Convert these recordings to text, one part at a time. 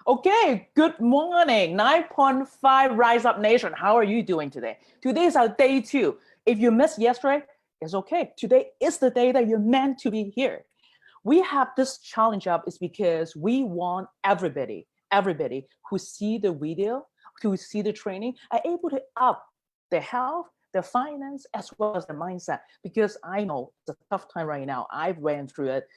Okay, good morning. 9.5 Rise Up Nation. How are you doing today? Today is our day 2. If you missed yesterday, it's okay. Today is the day that you're meant to be here. We have this challenge up is because we want everybody who see the video, who see the training, are able to up their health, their finance, as well as their mindset. Because I know it's a tough time right now. I've went through it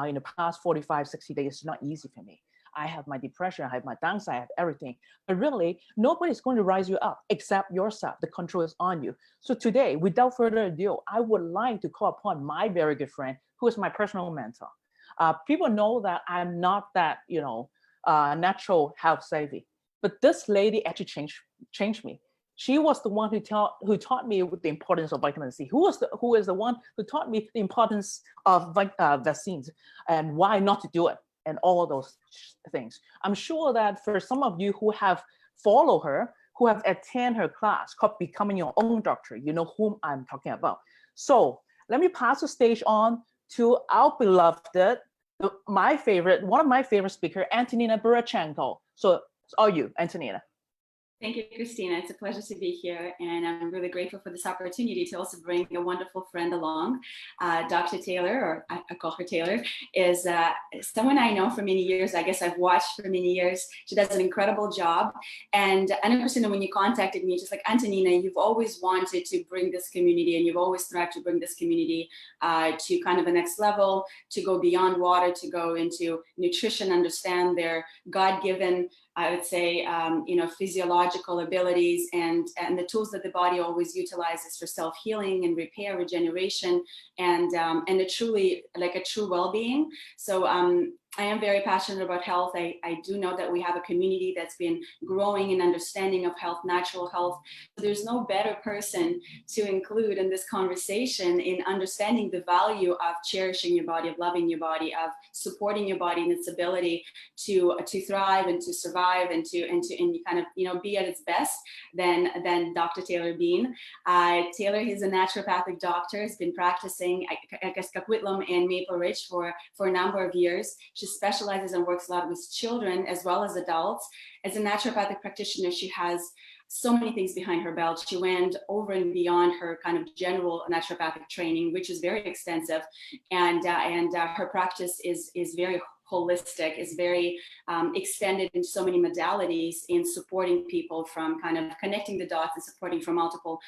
in the past 45, 60 days. It's not easy for me. I have my depression, I have my downside, I have everything. But really, nobody's going to rise you up except yourself. The control is on you. So today, without further ado, I would like to call upon my very good friend, who is my personal mentor. People know that I'm not that, natural health savvy. But this lady actually changed me. She was the one who taught me the importance of vitamin C. Who is the one who taught me the importance of vaccines and why not to do it and all of those things. I'm sure that for some of you who have followed her, who have attended her class called Becoming Your Own Doctor, you know whom I'm talking about. So let me pass the stage on to our beloved, one of my favorite speaker, Antonina Bureacenco. So it's all you, Antonina. Thank you, Christina. It's a pleasure to be here, and I'm really grateful for this opportunity to also bring a wonderful friend along. Dr. Taylor, or I call her Taylor, is someone I know for many years. I guess I've watched for many years. She does an incredible job. And I know, Christina, when you contacted me, just like Antonina, you've always wanted to bring this community, and you've always tried to bring this community to kind of the next level, to go beyond water, to go into nutrition, understand their God-given, I would say, physiological abilities and the tools that the body always utilizes for self-healing and repair, regeneration, and a truly, like a true well-being. So I am very passionate about health. I do know that we have a community that's been growing in understanding of health, natural health. There's no better person to include in this conversation in understanding the value of cherishing your body, of loving your body, of supporting your body in its ability to thrive and to survive and kind of be at its best than Dr. Taylor Bean. Taylor is a naturopathic doctor. Has been practicing I guess Coquitlam and Maple Ridge for a number of years. She specializes and works a lot with children as well as adults. As a naturopathic practitioner, she has so many things behind her belt. She went over and beyond her kind of general naturopathic training, which is very extensive, and her practice is very holistic, is very extended in so many modalities in supporting people from kind of connecting the dots and supporting from multiple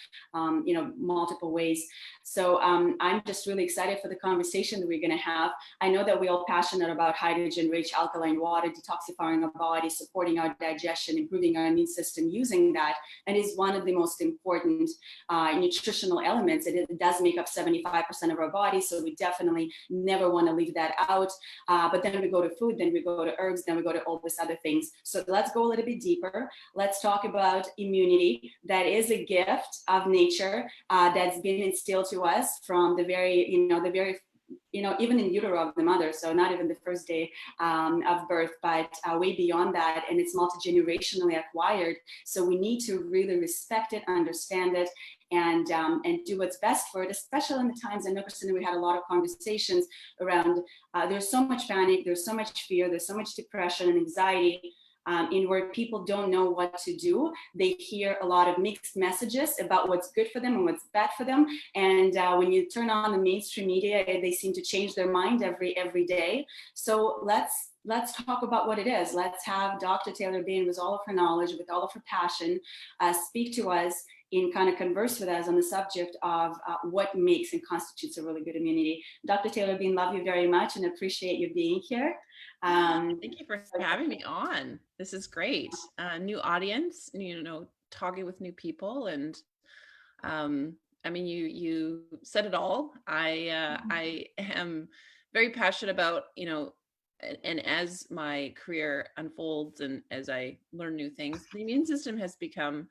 ways. So I'm just really excited for the conversation that we're going to have. I know that we're all passionate about hydrogen-rich alkaline water, detoxifying our body, supporting our digestion, improving our immune system using that, and is one of the most important nutritional elements. It does make up 75% of our body, so we definitely never want to leave that out. But then we go to food, then we go to herbs, then we go to all these other things. So let's go a little bit deeper. Let's talk about immunity. That is a gift of nature that's been instilled to us from the very, even in utero of the mother. So not even the first day of birth, but way beyond that. And it's multi-generationally acquired. So we need to really respect it, understand it, and do what's best for it, especially in the times. I know, Christina, we had a lot of conversations around, there's so much panic, there's so much fear, there's so much depression and anxiety, in where people don't know what to do. They hear a lot of mixed messages about what's good for them and what's bad for them. And when you turn on the mainstream media, they seem to change their mind every day. So let's talk about what it is. Let's have Dr. Taylor Bean, with all of her knowledge, with all of her passion, speak to us and kind of converse with us on the subject of what makes and constitutes a really good immunity. Dr. Taylor Bean, love you very much and appreciate you being here. Thank you for having me on. This is great. New audience, talking with new people. And you said it all. I am very passionate about, and as my career unfolds and as I learn new things, the immune system has become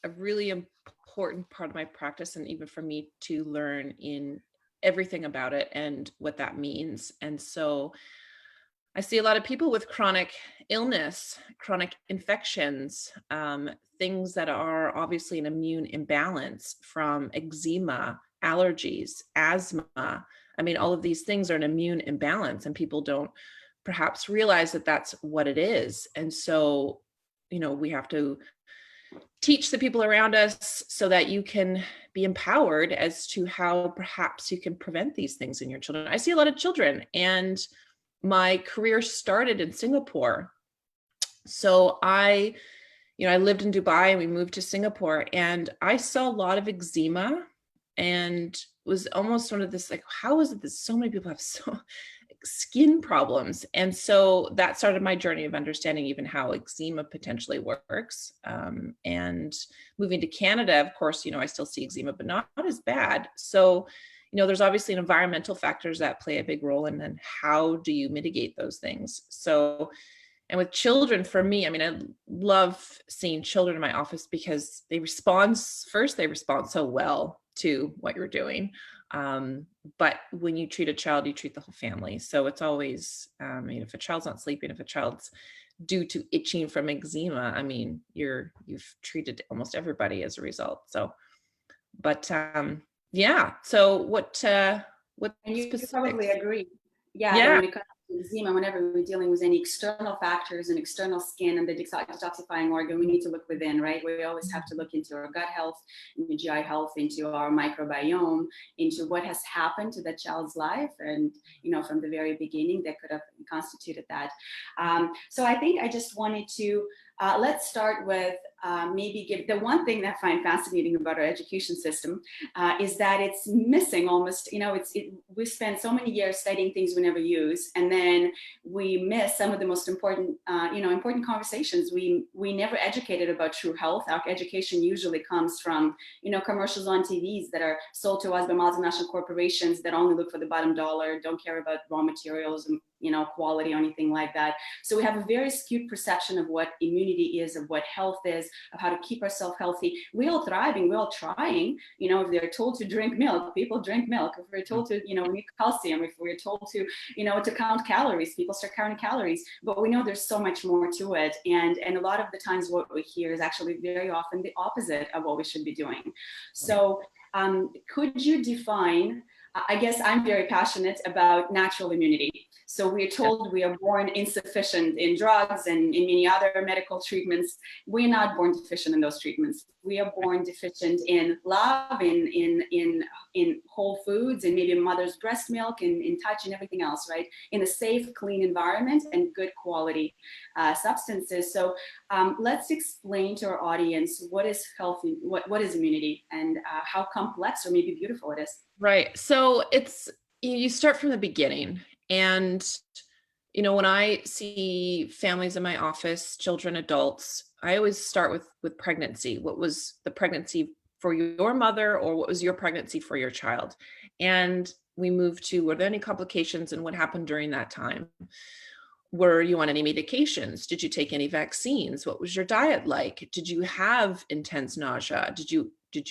a really important part of my practice, and even for me to learn in everything about it and what that means. And so I see a lot of people with chronic illness, chronic infections, things that are obviously an immune imbalance, from eczema, allergies, asthma. I mean, all of these things are an immune imbalance, and people don't perhaps realize that that's what it is. And so, we have to teach the people around us so that you can be empowered as to how perhaps you can prevent these things in your children. I see a lot of children, and my career started in Singapore. So I lived in Dubai and we moved to Singapore, and I saw a lot of eczema, and was almost sort of this like, how is it that so many people have so skin problems? And so that started my journey of understanding even how eczema potentially works. And moving to Canada, of course, I still see eczema, but not as bad. So, there's obviously environmental factors that play a big role, and then how do you mitigate those things? So, and with children, for me, I love seeing children in my office because they respond so well to what you're doing. But when you treat a child, you treat the whole family. So it's always, if a child's not sleeping, if a child's due to itching from eczema, you've treated almost everybody as a result. So, but yeah. So what And you probably agree. Yeah. When it comes to eczema, whenever we're dealing with any external factors and external skin and the detoxifying organ, we need to look within, right? We always have to look into our gut health, into GI health, into our microbiome, into what has happened to that child's life, and from the very beginning that could have constituted that. So I think I just wanted to let's start with maybe give the one thing that I find fascinating about our education system is that it's missing almost, we spend so many years studying things we never use, and then we miss some of the most important, important conversations. We never educated about true health. Our education usually comes from, commercials on TVs that are sold to us by multinational corporations that only look for the bottom dollar, don't care about raw materials and quality or anything like that. So we have a very skewed perception of what immunity is, of what health is, of how to keep ourselves healthy. We're all thriving, we're all trying. If they're told to drink milk, people drink milk. If we're told to, we need calcium. If we're told to, to count calories, people start counting calories. But we know there's so much more to it. And a lot of the times what we hear is actually very often the opposite of what we should be doing. So could you define, I guess I'm very passionate about natural immunity. So we're told we are born insufficient in drugs and in many other medical treatments. We're not born deficient in those treatments. We are born deficient in love, in whole foods, and maybe mother's breast milk, and in touch and everything else, right? In a safe, clean environment and good quality substances. So let's explain to our audience what is healthy, what is immunity, and how complex or maybe beautiful it is. Right. So you start from the beginning. And, when I see families in my office, children, adults, I always start with pregnancy. What was the pregnancy for your mother, or what was your pregnancy for your child? And we move to, were there any complications, and what happened during that time? Were you on any medications? Did you take any vaccines? What was your diet like? Did you have intense nausea? Did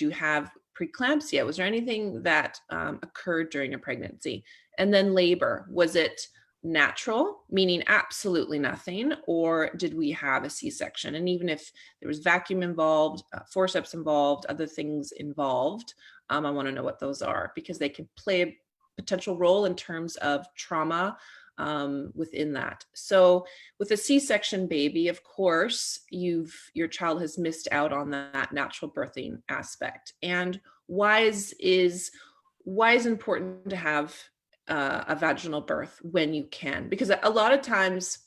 you have preeclampsia? Was there anything that occurred during your pregnancy? And then labor, was it natural, meaning absolutely nothing, or did we have a C-section? And even if there was vacuum involved, forceps involved, other things involved, I want to know what those are, because they can play a potential role in terms of trauma within that. So with a C-section baby, of course, your child has missed out on that natural birthing aspect. And why is important to have a vaginal birth when you can? Because a lot of times,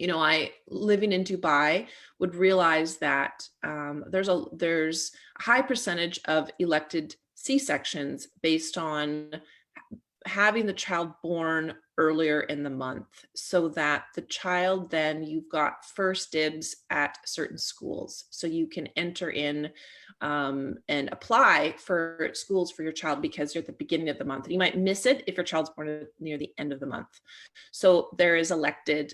I, living in Dubai, would realize that there's a high percentage of elected C-sections based on having the child born earlier in the month, so that the child, then you've got first dibs at certain schools. So you can enter in and apply for schools for your child because you're at the beginning of the month. And you might miss it if your child's born near the end of the month. So there is elected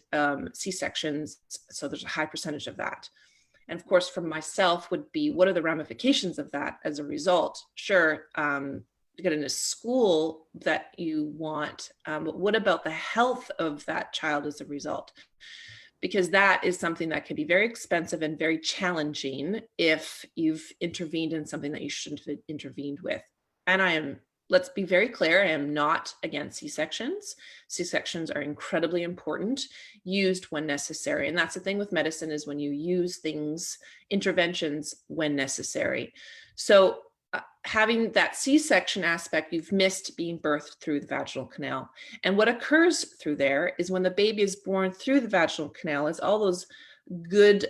C-sections. So there's a high percentage of that. And of course, for myself would be, what are the ramifications of that as a result? Sure, get in a school that you want, but what about the health of that child as a result? Because that is something that can be very expensive and very challenging if you've intervened in something that you shouldn't have intervened with. And I am let's be very clear, I am not against C-sections. C-sections are incredibly important, used when necessary. And that's the thing with medicine, is when you use things, interventions when necessary. So having that C-section aspect, you've missed being birthed through the vaginal canal. And what occurs through there is when the baby is born through the vaginal canal, is all those good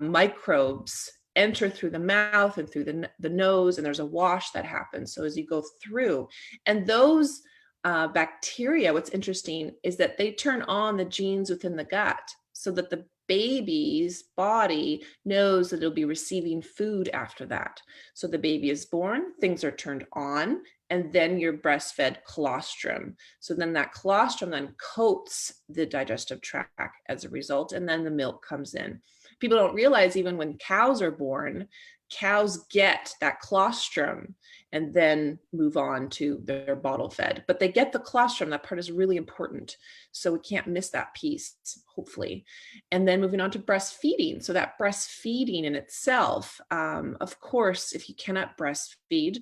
microbes enter through the mouth and through the nose, and there's a wash that happens. So as you go through, and those bacteria, what's interesting is that they turn on the genes within the gut so that the baby's body knows that it'll be receiving food after that. So the baby is born, things are turned on, and then you're breastfed colostrum. So then that colostrum then coats the digestive tract as a result, and then the milk comes in. People don't realize, even when cows are born, cows get that colostrum and then move on to their bottle fed, but they get the colostrum. That part is really important. So we can't miss that piece, hopefully. And then moving on to breastfeeding. So that breastfeeding in itself, of course, if you cannot breastfeed,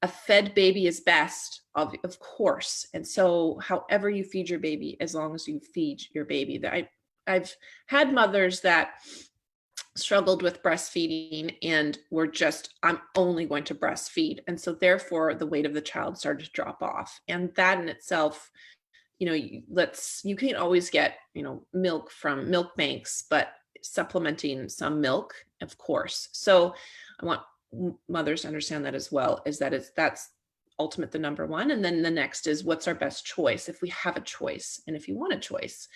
a fed baby is best, of course. And so however you feed your baby, as long as you feed your baby. I've had mothers that struggled with breastfeeding and were just, I'm only going to breastfeed. And so therefore the weight of the child started to drop off. And that in itself, you can't always get, milk from milk banks, but supplementing some milk, of course. So I want mothers to understand that as well, that's ultimate, the number one. And then the next is, what's our best choice if we have a choice and if you want a choice.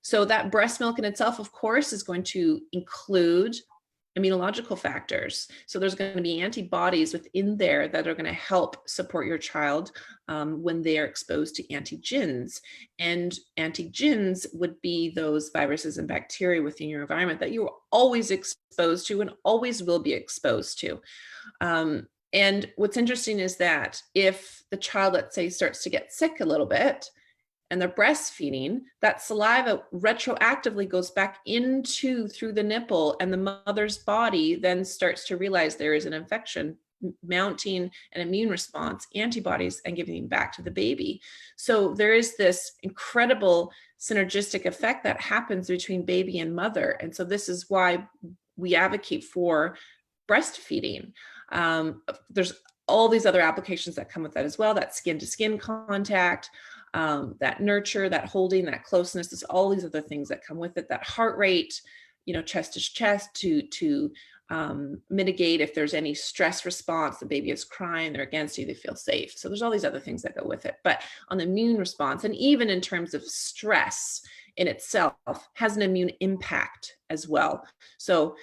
So that breast milk in itself, of course, is going to include immunological factors. So there's going to be antibodies within there that are going to help support your child when they are exposed to antigens. And antigens would be those viruses and bacteria within your environment that you're always exposed to and always will be exposed to. And what's interesting is that if the child, let's say, starts to get sick a little bit, and they're breastfeeding, that saliva retroactively goes back through the nipple, and the mother's body then starts to realize there is an infection, mounting an immune response, antibodies, and giving them back to the baby. So there is this incredible synergistic effect that happens between baby and mother. And so this is why we advocate for breastfeeding. There's all these other applications that come with that as well, that skin to skin contact, that nurture, that holding, that closeness. There's all these other things that come with it, that heart rate, chest to chest to mitigate if there's any stress response, the baby is crying, they're against you, they feel safe. So there's all these other things that go with it. But on the immune response, and even in terms of stress in itself, has an immune impact as well. So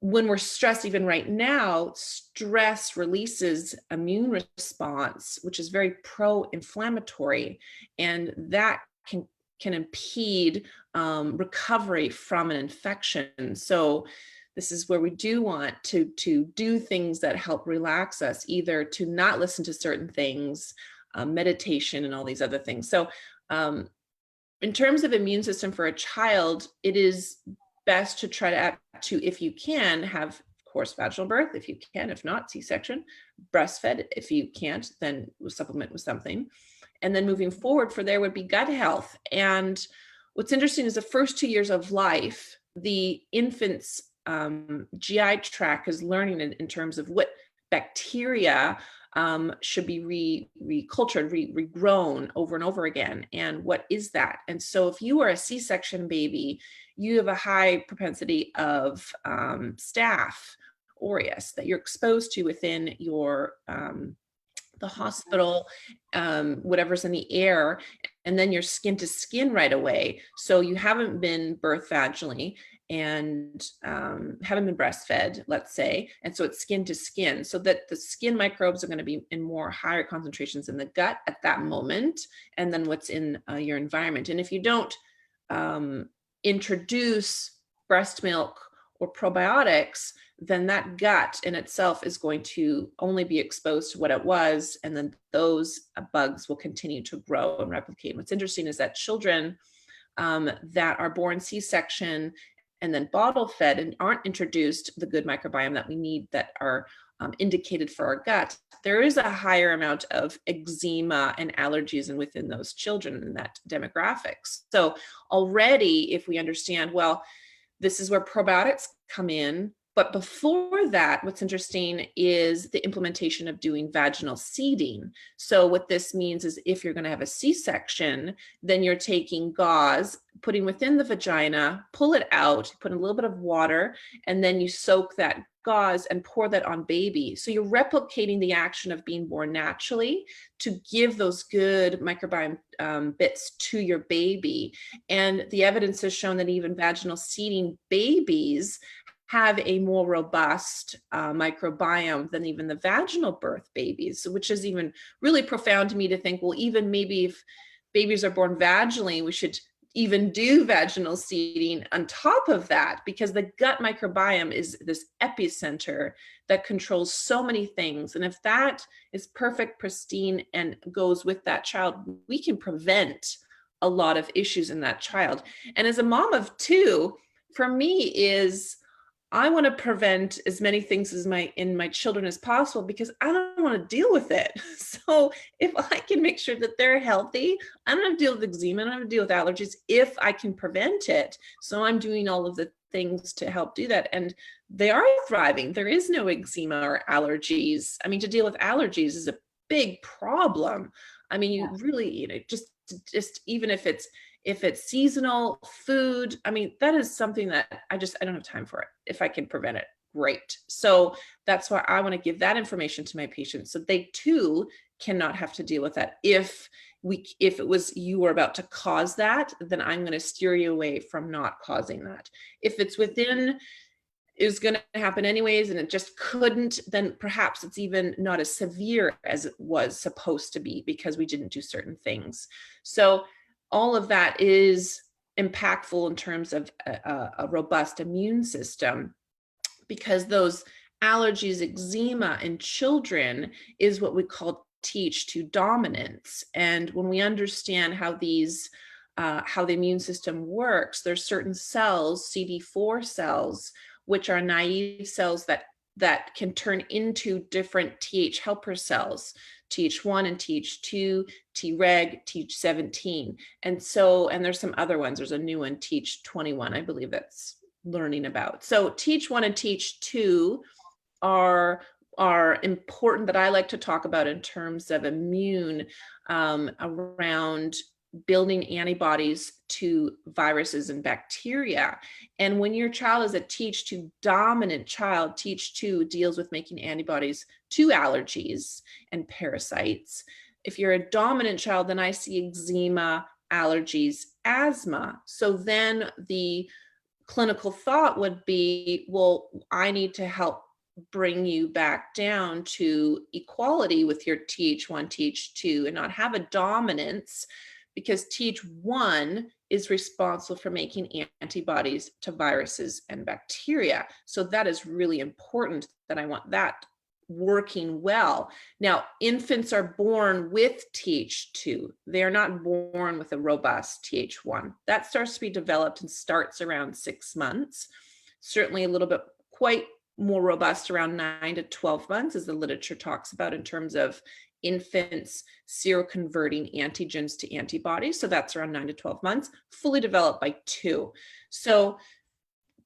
when we're stressed, even right now, stress releases immune response, which is very pro-inflammatory, and that can impede recovery from an infection. So this is where we do want to do things that help relax us, either to not listen to certain things, meditation, and all these other things. So in terms of immune system for a child, it is best to try to, if you can, have, of course, vaginal birth, if you can. If not, C-section. Breastfed, if you can't, then supplement with something. And then moving forward for there would be gut health. And what's interesting is the first 2 years of life, the infant's GI tract is learning in terms of what bacteria should be recultured, regrown over and over again. And what is that? And so if you are a C-section baby, you have a high propensity of staph aureus that you're exposed to within your the hospital, whatever's in the air, and then you're skin to skin right away. So you haven't been birthed vaginally and haven't been breastfed, let's say, and so it's skin to skin, so that the skin microbes are going to be in more higher concentrations in the gut at that moment, and then what's in your environment. And if you don't introduce breast milk or probiotics, then that gut in itself is going to only be exposed to what it was, and then those bugs will continue to grow and replicate. What's interesting is that children that are born C-section and then bottle fed and aren't introduced the good microbiome that we need, that are indicated for our gut, there is a higher amount of eczema and allergies and within those children in that demographics. So already, if we understand, well, this is where probiotics come in. But before that, what's interesting is the implementation of doing vaginal seeding. So what this means is if you're going to have a C-section, then you're taking gauze, putting within the vagina, pull it out, put in a little bit of water, and then you soak that gauze and pour that on baby. So you're replicating the action of being born naturally to give those good microbiome bits to your baby. And the evidence has shown that even vaginal seeding babies have a more robust microbiome than even the vaginal birth babies, which is even really profound to me to think, well, even maybe if babies are born vaginally, we should even do vaginal seeding on top of that, because the gut microbiome is this epicenter that controls so many things. And if that is perfect, pristine, and goes with that child, we can prevent a lot of issues in that child. And as a mom of two, for me is, I want to prevent as many things as in my children as possible, because I don't want to deal with it. So if I can make sure that they're healthy, I don't have to deal with eczema, I don't have to deal with allergies if I can prevent it. So I'm doing all of the things to help do that. And they are thriving. There is no eczema or allergies. I mean, to deal with allergies is a big problem. I mean, you really, just even if it's seasonal food, I mean, that is something that I don't have time for it. If I can prevent it, great. So that's why I want to give that information to my patients, so they too cannot have to deal with that. If it was you were about to cause that, then I'm going to steer you away from not causing that. If it's within, is going to happen anyways, and it just couldn't, then perhaps it's even not as severe as it was supposed to be because we didn't do certain things. So all of that is impactful in terms of a robust immune system, because those allergies, eczema in children is what we call Th2 dominance. And when we understand how how the immune system works, there's certain cells, CD4 cells, which are naive cells that can turn into different Th helper cells, Th1 and Th2, Treg, Th17. And there's some other ones. There's a new one, Th21, I believe that's learning about. So Th1 and Th2 are important, that I like to talk about in terms of immune, around building antibodies to viruses and bacteria. And when your child is a Th2 dominant child, Th2 deals with making antibodies to allergies and parasites. If you're a dominant child, then I see eczema, allergies, asthma. So then the clinical thought would be, well, I need to help bring you back down to equality with your Th1, Th2, and not have a dominance, because Th1 is responsible for making antibodies to viruses and bacteria. So that is really important, that I want that working well. Now, infants are born with Th2. They are not born with a robust Th1. That starts to be developed and starts around 6 months. Certainly a little bit quite more robust around 9 to 12 months, as the literature talks about, in terms of infants seroconverting antigens to antibodies. So that's around 9 to 12 months, fully developed by 2. So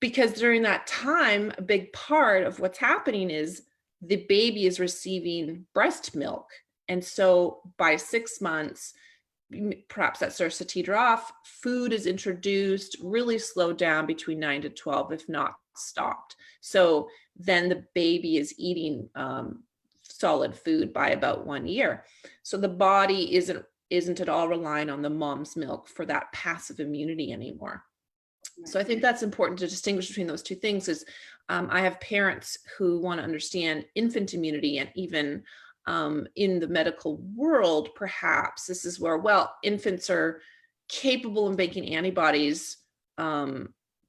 because during that time, a big part of what's happening is the baby is receiving breast milk. And so by 6 months, perhaps that starts to teeter off, food is introduced, really slowed down between 9 to 12, if not stopped. So then the baby is eating solid food by about 1 year. So the body isn't at all relying on the mom's milk for that passive immunity anymore. So I think that's important to distinguish between those two things. Is I have parents who want to understand infant immunity, and even in the medical world, perhaps this is where, well, infants are capable of making antibodies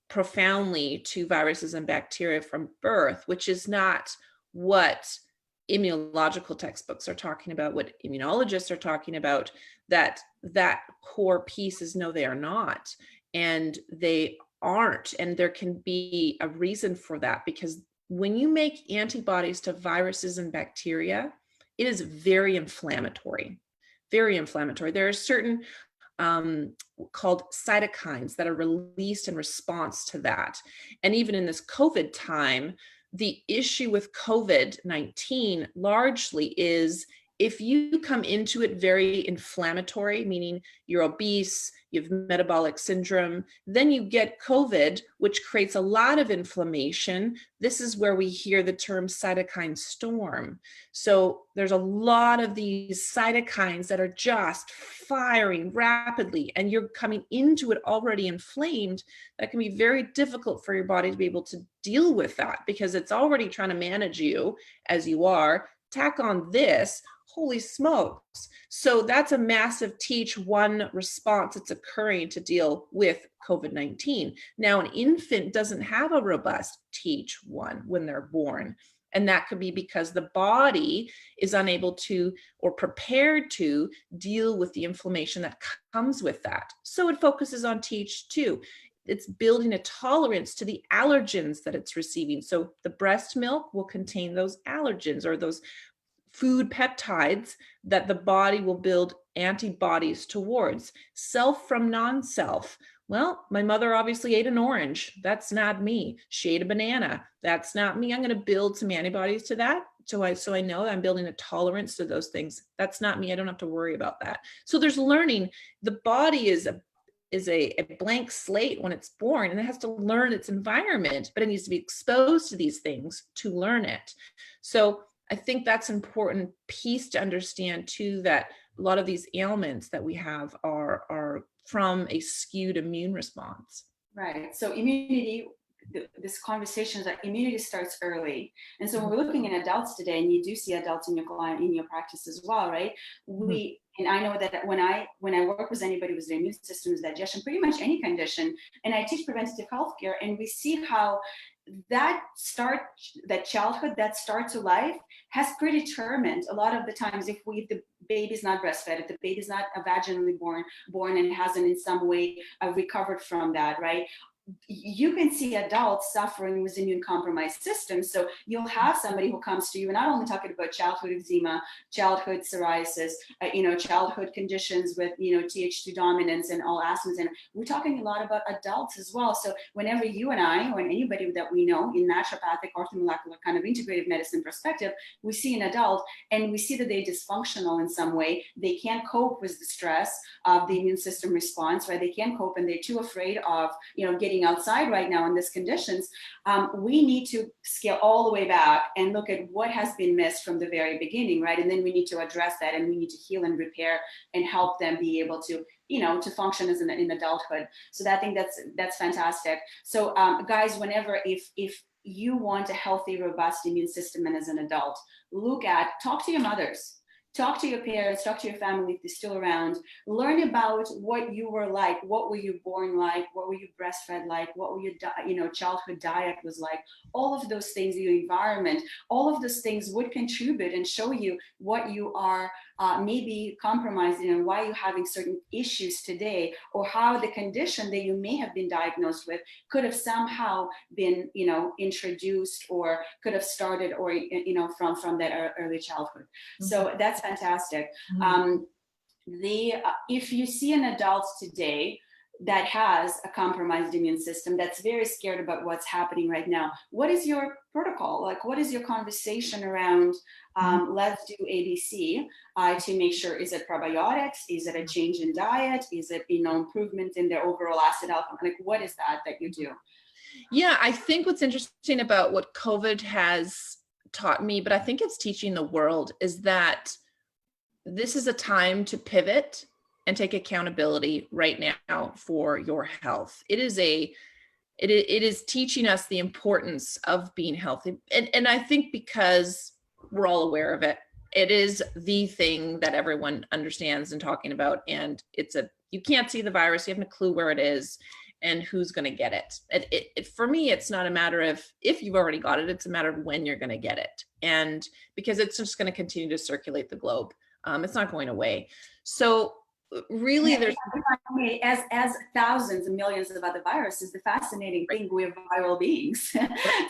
profoundly to viruses and bacteria from birth, which is not what immunological textbooks are talking about, what immunologists are talking about. That core piece is, no, they are not. And they aren't. And there can be a reason for that, because when you make antibodies to viruses and bacteria, it is very inflammatory, very inflammatory. There are certain called cytokines that are released in response to that. And even in this COVID time, the issue with COVID-19 largely is if you come into it very inflammatory, meaning you're obese, you have metabolic syndrome, then you get COVID, which creates a lot of inflammation. This is where we hear the term cytokine storm. So there's a lot of these cytokines that are just firing rapidly, and you're coming into it already inflamed. That can be very difficult for your body to be able to deal with that because it's already trying to manage you as you are. Tack on this, holy smokes. So that's a massive Th1 response that's occurring to deal with COVID-19. Now, an infant doesn't have a robust Th1 when they're born. And that could be because the body is unable to or prepared to deal with the inflammation that comes with that. So it focuses on Th2. It's building a tolerance to the allergens that it's receiving. So the breast milk will contain those allergens or those food peptides that the body will build antibodies towards. Self from non-self. Well, my mother obviously ate an orange. That's not me. She ate a banana. That's not me. I'm going to build some antibodies to that. So I know I'm building a tolerance to those things. That's not me. I don't have to worry about that. So there's learning. The body is a blank slate when it's born, and it has to learn its environment, but it needs to be exposed to these things to learn it. So I think that's an important piece to understand too, that a lot of these ailments that we have are from a skewed immune response. Right. So immunity, this conversation that immunity starts early. And so when we're looking at adults today, and you do see adults in your client, in your practice as well, right? And I know that when I work with anybody with their immune system's digestion, pretty much any condition, and I teach preventative healthcare, and we see how that childhood, that start to life has predetermined a lot of the times if the baby's not breastfed, if the baby's not vaginally born and hasn't in some way recovered from that, right? You can see adults suffering with immune compromised systems. So you'll have somebody who comes to you, and not only talking about childhood eczema, childhood psoriasis, childhood conditions with, Th2 dominance and all asthmas. And we're talking a lot about adults as well. So whenever you and I, or anybody that we know in naturopathic, orthomolecular kind of integrative medicine perspective, we see an adult and we see that they're dysfunctional in some way. They can't cope with the stress of the immune system response, right? They can't cope and they're too afraid of, getting outside right now in these conditions. We need to scale all the way back and look at what has been missed from the very beginning, right? And then we need to address that, and we need to heal and repair and help them be able to, to function as in adulthood. So I think that's fantastic. So guys, whenever, if you want a healthy, robust immune system and as an adult, talk to your mothers. Talk to your parents, talk to your family if they're still around. Learn about what you were like. What were you born like? What were you breastfed like? What were your childhood diet was like? All of those things, your environment, all of those things would contribute and show you what you are maybe compromised in and why you're having certain issues today, or how the condition that you may have been diagnosed with could have somehow been, introduced or could have started, or, from that early childhood. Mm-hmm. So that's fantastic. Mm-hmm. If you see an adult today that has a compromised immune system, that's very scared about what's happening right now, what is your protocol? Like, what is your conversation around let's do ABC to make sure, is it probiotics? Is it a change in diet? Is it, improvement in their overall acid alkaline? Like, what is that you do? Yeah, I think what's interesting about what COVID has taught me, but I think it's teaching the world, is that this is a time to pivot and take accountability right now for your health. It is teaching us the importance of being healthy. And I think because we're all aware of it, it is the thing that everyone understands and talking about. And you can't see the virus, you have no clue where it is and who's going to get it. For me, it's not a matter of if you've already got it, it's a matter of when you're going to get it. And because it's just going to continue to circulate the globe. It's not going away. So really there's as thousands and millions of other viruses, the fascinating thing, we're viral beings.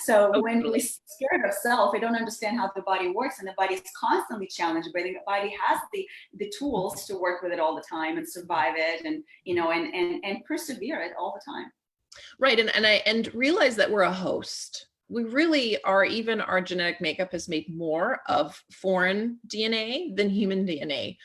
So when we scare ourselves, we don't understand how the body works, and the body is constantly challenged, but the body has the tools to work with it all the time and survive it, and and persevere it all the time. Right. And realize that we're a host. We really are, even our genetic makeup is made more of foreign DNA than human DNA.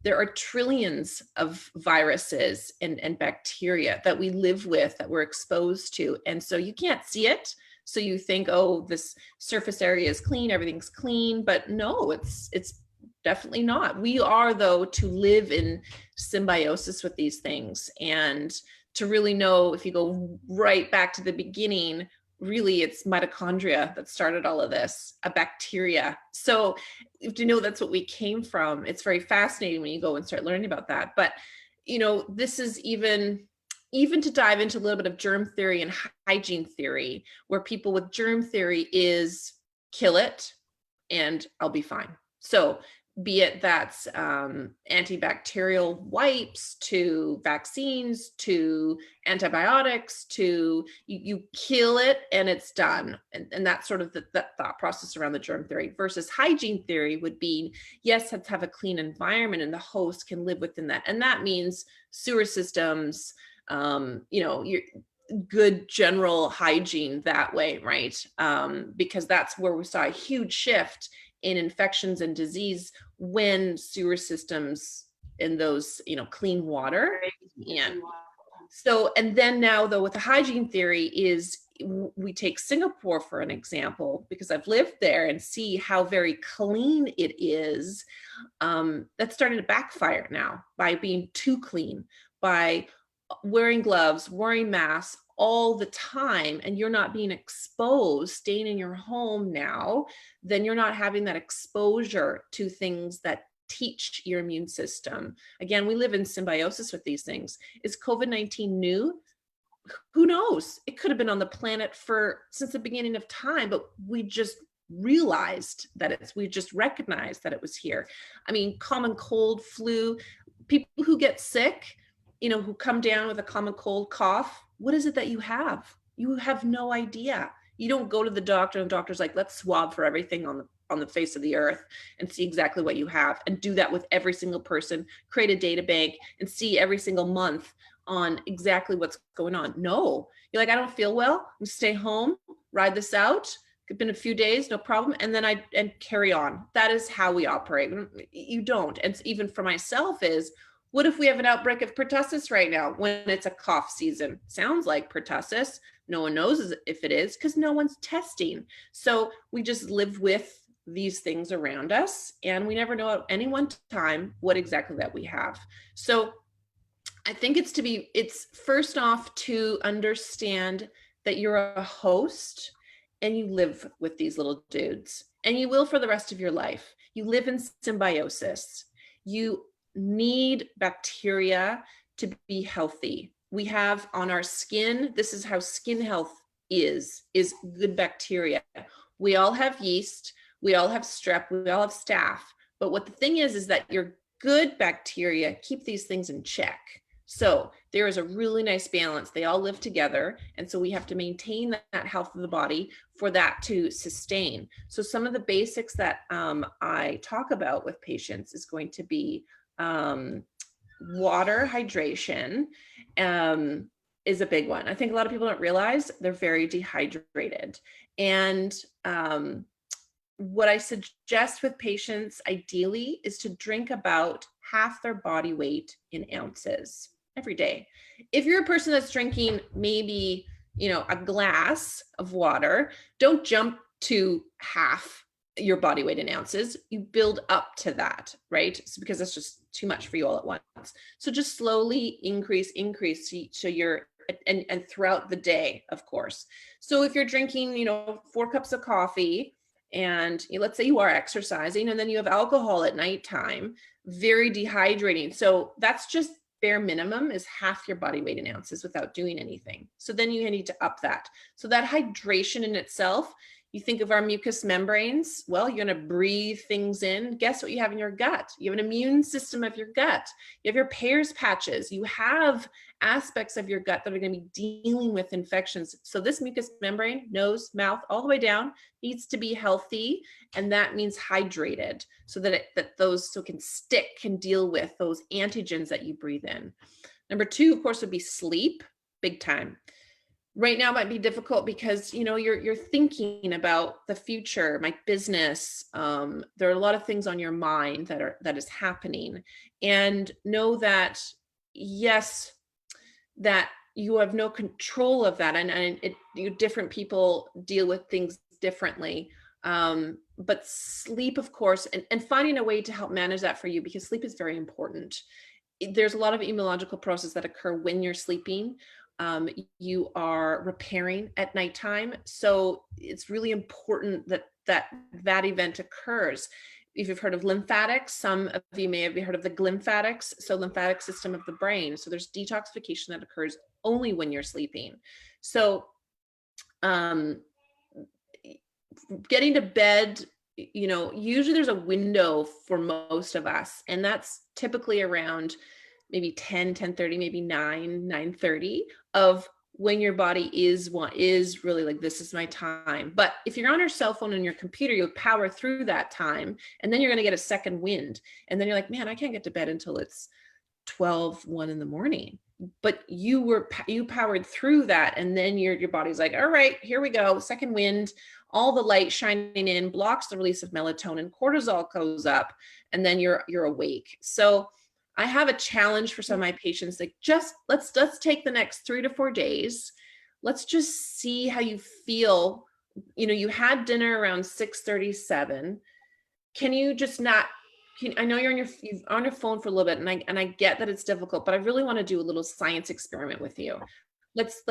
There are trillions of viruses and bacteria that we live with, that we're exposed to. And so you can't see it. So you think, oh, this surface area is clean, everything's clean, but no, it's definitely not. We are, though, to live in symbiosis with these things, and to really know, if you go right back to the beginning, really it's mitochondria that started all of this, a bacteria. So to know that's what we came from, it's very fascinating when you go and start learning about that. But this is even to dive into a little bit of germ theory and hygiene theory, where people with germ theory is kill it and I'll be fine. So be it that's antibacterial wipes, to vaccines, to antibiotics, to you kill it and it's done. And that's sort of that thought process around the germ theory. Versus hygiene theory would be, yes, let's have a clean environment and the host can live within that. And that means sewer systems, your good general hygiene that way, right? Because that's where we saw a huge shift in infections and disease when sewer systems and those, clean water. And so, and then now though, with the hygiene theory is, we take Singapore for an example, because I've lived there and see how very clean it is. That's starting to backfire now by being too clean, by wearing gloves, wearing masks all the time, and you're not being exposed, staying in your home now, then you're not having that exposure to things that teach your immune system. Again, we live in symbiosis with these things. Is COVID-19 new? Who knows? It could have been on the planet since the beginning of time, but we just realized that we just recognized that it was here. I mean, common cold, flu, people who get sick, who come down with a common cold, cough, what is it that you have? You have no idea. You don't go to the doctor and the doctor's like, let's swab for everything on the face of the earth and see exactly what you have, and do that with every single person, create a data bank and see every single month on exactly what's going on. No, you're like, I don't feel well, I'm stay home, ride this out. It's been a few days, no problem. And then and carry on. That is how we operate. You don't. And even for myself is, what if we have an outbreak of pertussis right now when it's a cough season? Sounds like pertussis. No one knows if it is, because no one's testing. So we just live with these things around us, and we never know at any one time what exactly that we have. So I think it's first off to understand that you're a host and you live with these little dudes, and you will for the rest of your life. You live in symbiosis. You need bacteria to be healthy. We have on our skin, this is how skin health is good bacteria. We all have yeast, we all have strep, we all have staph. But what the thing is that your good bacteria keep these things in check. So there is a really nice balance. They all live together. And so we have to maintain that health of the body for that to sustain. So some of the basics that I talk about with patients is going to be water hydration is a big one. I think a lot of people don't realize they're very dehydrated. And what I suggest with patients ideally is to drink about half their body weight in ounces every day. If you're a person that's drinking maybe, a glass of water, don't jump to half your body weight in ounces. You build up to that, right? So because that's just too much for you all at once. So just slowly increase so you're and throughout the day, of course. So if you're drinking, 4 cups of coffee, and let's say you are exercising, and then you have alcohol at nighttime, very dehydrating. So that's just bare minimum is half your body weight in ounces without doing anything. So then you need to up that. So that hydration in itself, You think of our mucous membranes. Well, you're going to breathe things in. Guess what you have in your gut? You have an immune system of your gut. You have your Peyer's patches. You have aspects of your gut that are going to be dealing with infections. So this mucous membrane, nose, mouth, all the way down, needs to be healthy. And that means hydrated so that those can stick, can deal with those antigens that you breathe in. Number two, of course, would be sleep, big time. Right now might be difficult because, you know, you're thinking about the future, my business. There are a lot of things on your mind that is happening, and know that, yes, that you have no control of that. And different people deal with things differently. But sleep, of course, and finding a way to help manage that for you, because sleep is very important. There's a lot of immunological processes that occur when you're sleeping. You are repairing at nighttime. So it's really important that event occurs. If you've heard of lymphatics, some of you may have heard of the glymphatics, so lymphatic system of the brain. So there's detoxification that occurs only when you're sleeping. So getting to bed, you know, usually there's a window for most of us, and that's typically around maybe 10:30, maybe 9:30 of when your body is really like, this is my time. But if you're on your cell phone and your computer, you'll power through that time, and then you're going to get a second wind. And then you're like, man, I can't get to bed until it's 1 in the morning. But you powered through that. And then your body's like, all right, here we go. Second wind, all the light shining in blocks the release of melatonin, cortisol goes up, and then you're awake. So I have a challenge for some of my patients, like, just let's take the next 3 to 4 days. Let's just see how you feel. You know, you had dinner around 6:37. Can you just not, I know you're on your phone for a little bit, and I get that it's difficult, but I really want to do a little science experiment with you. Let's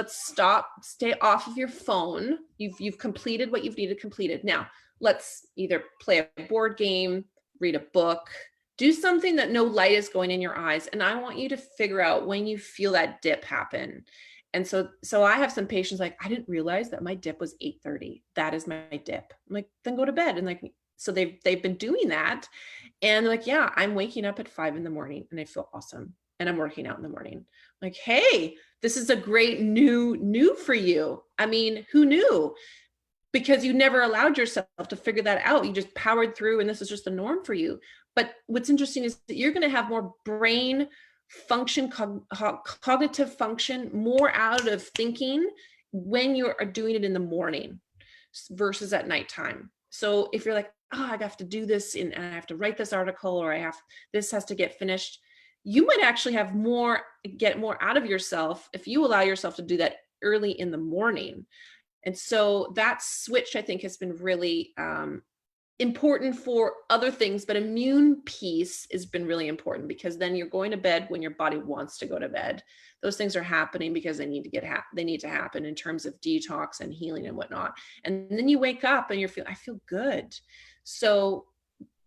stop, stay off of your phone. You've completed what you've needed completed. Now, let's either play a board game, read a book, do something that no light is going in your eyes. And I want you to figure out when you feel that dip happen. And so I have some patients like, I didn't realize that my dip was 8:30. That is my dip. I'm like, then go to bed. And like, so they've been doing that. And they're like, yeah, I'm waking up at 5 in the morning and I feel awesome. And I'm working out in the morning. I'm like, hey, this is a great new for you. I mean, who knew? Because you never allowed yourself to figure that out. You just powered through, and this is just the norm for you. But what's interesting is that you're going to have more brain function, cognitive function, more out of thinking when you are doing it in the morning versus at nighttime. So if you're like, oh, I have to do this and I have to write this article, or this has to get finished, you might actually get more out of yourself if you allow yourself to do that early in the morning. And so that switch, I think, has been really important for other things, but immune piece has been really important, because then you're going to bed when your body wants to go to bed. Those things are happening because they need to happen in terms of detox and healing and whatnot. And then you wake up and I feel good. So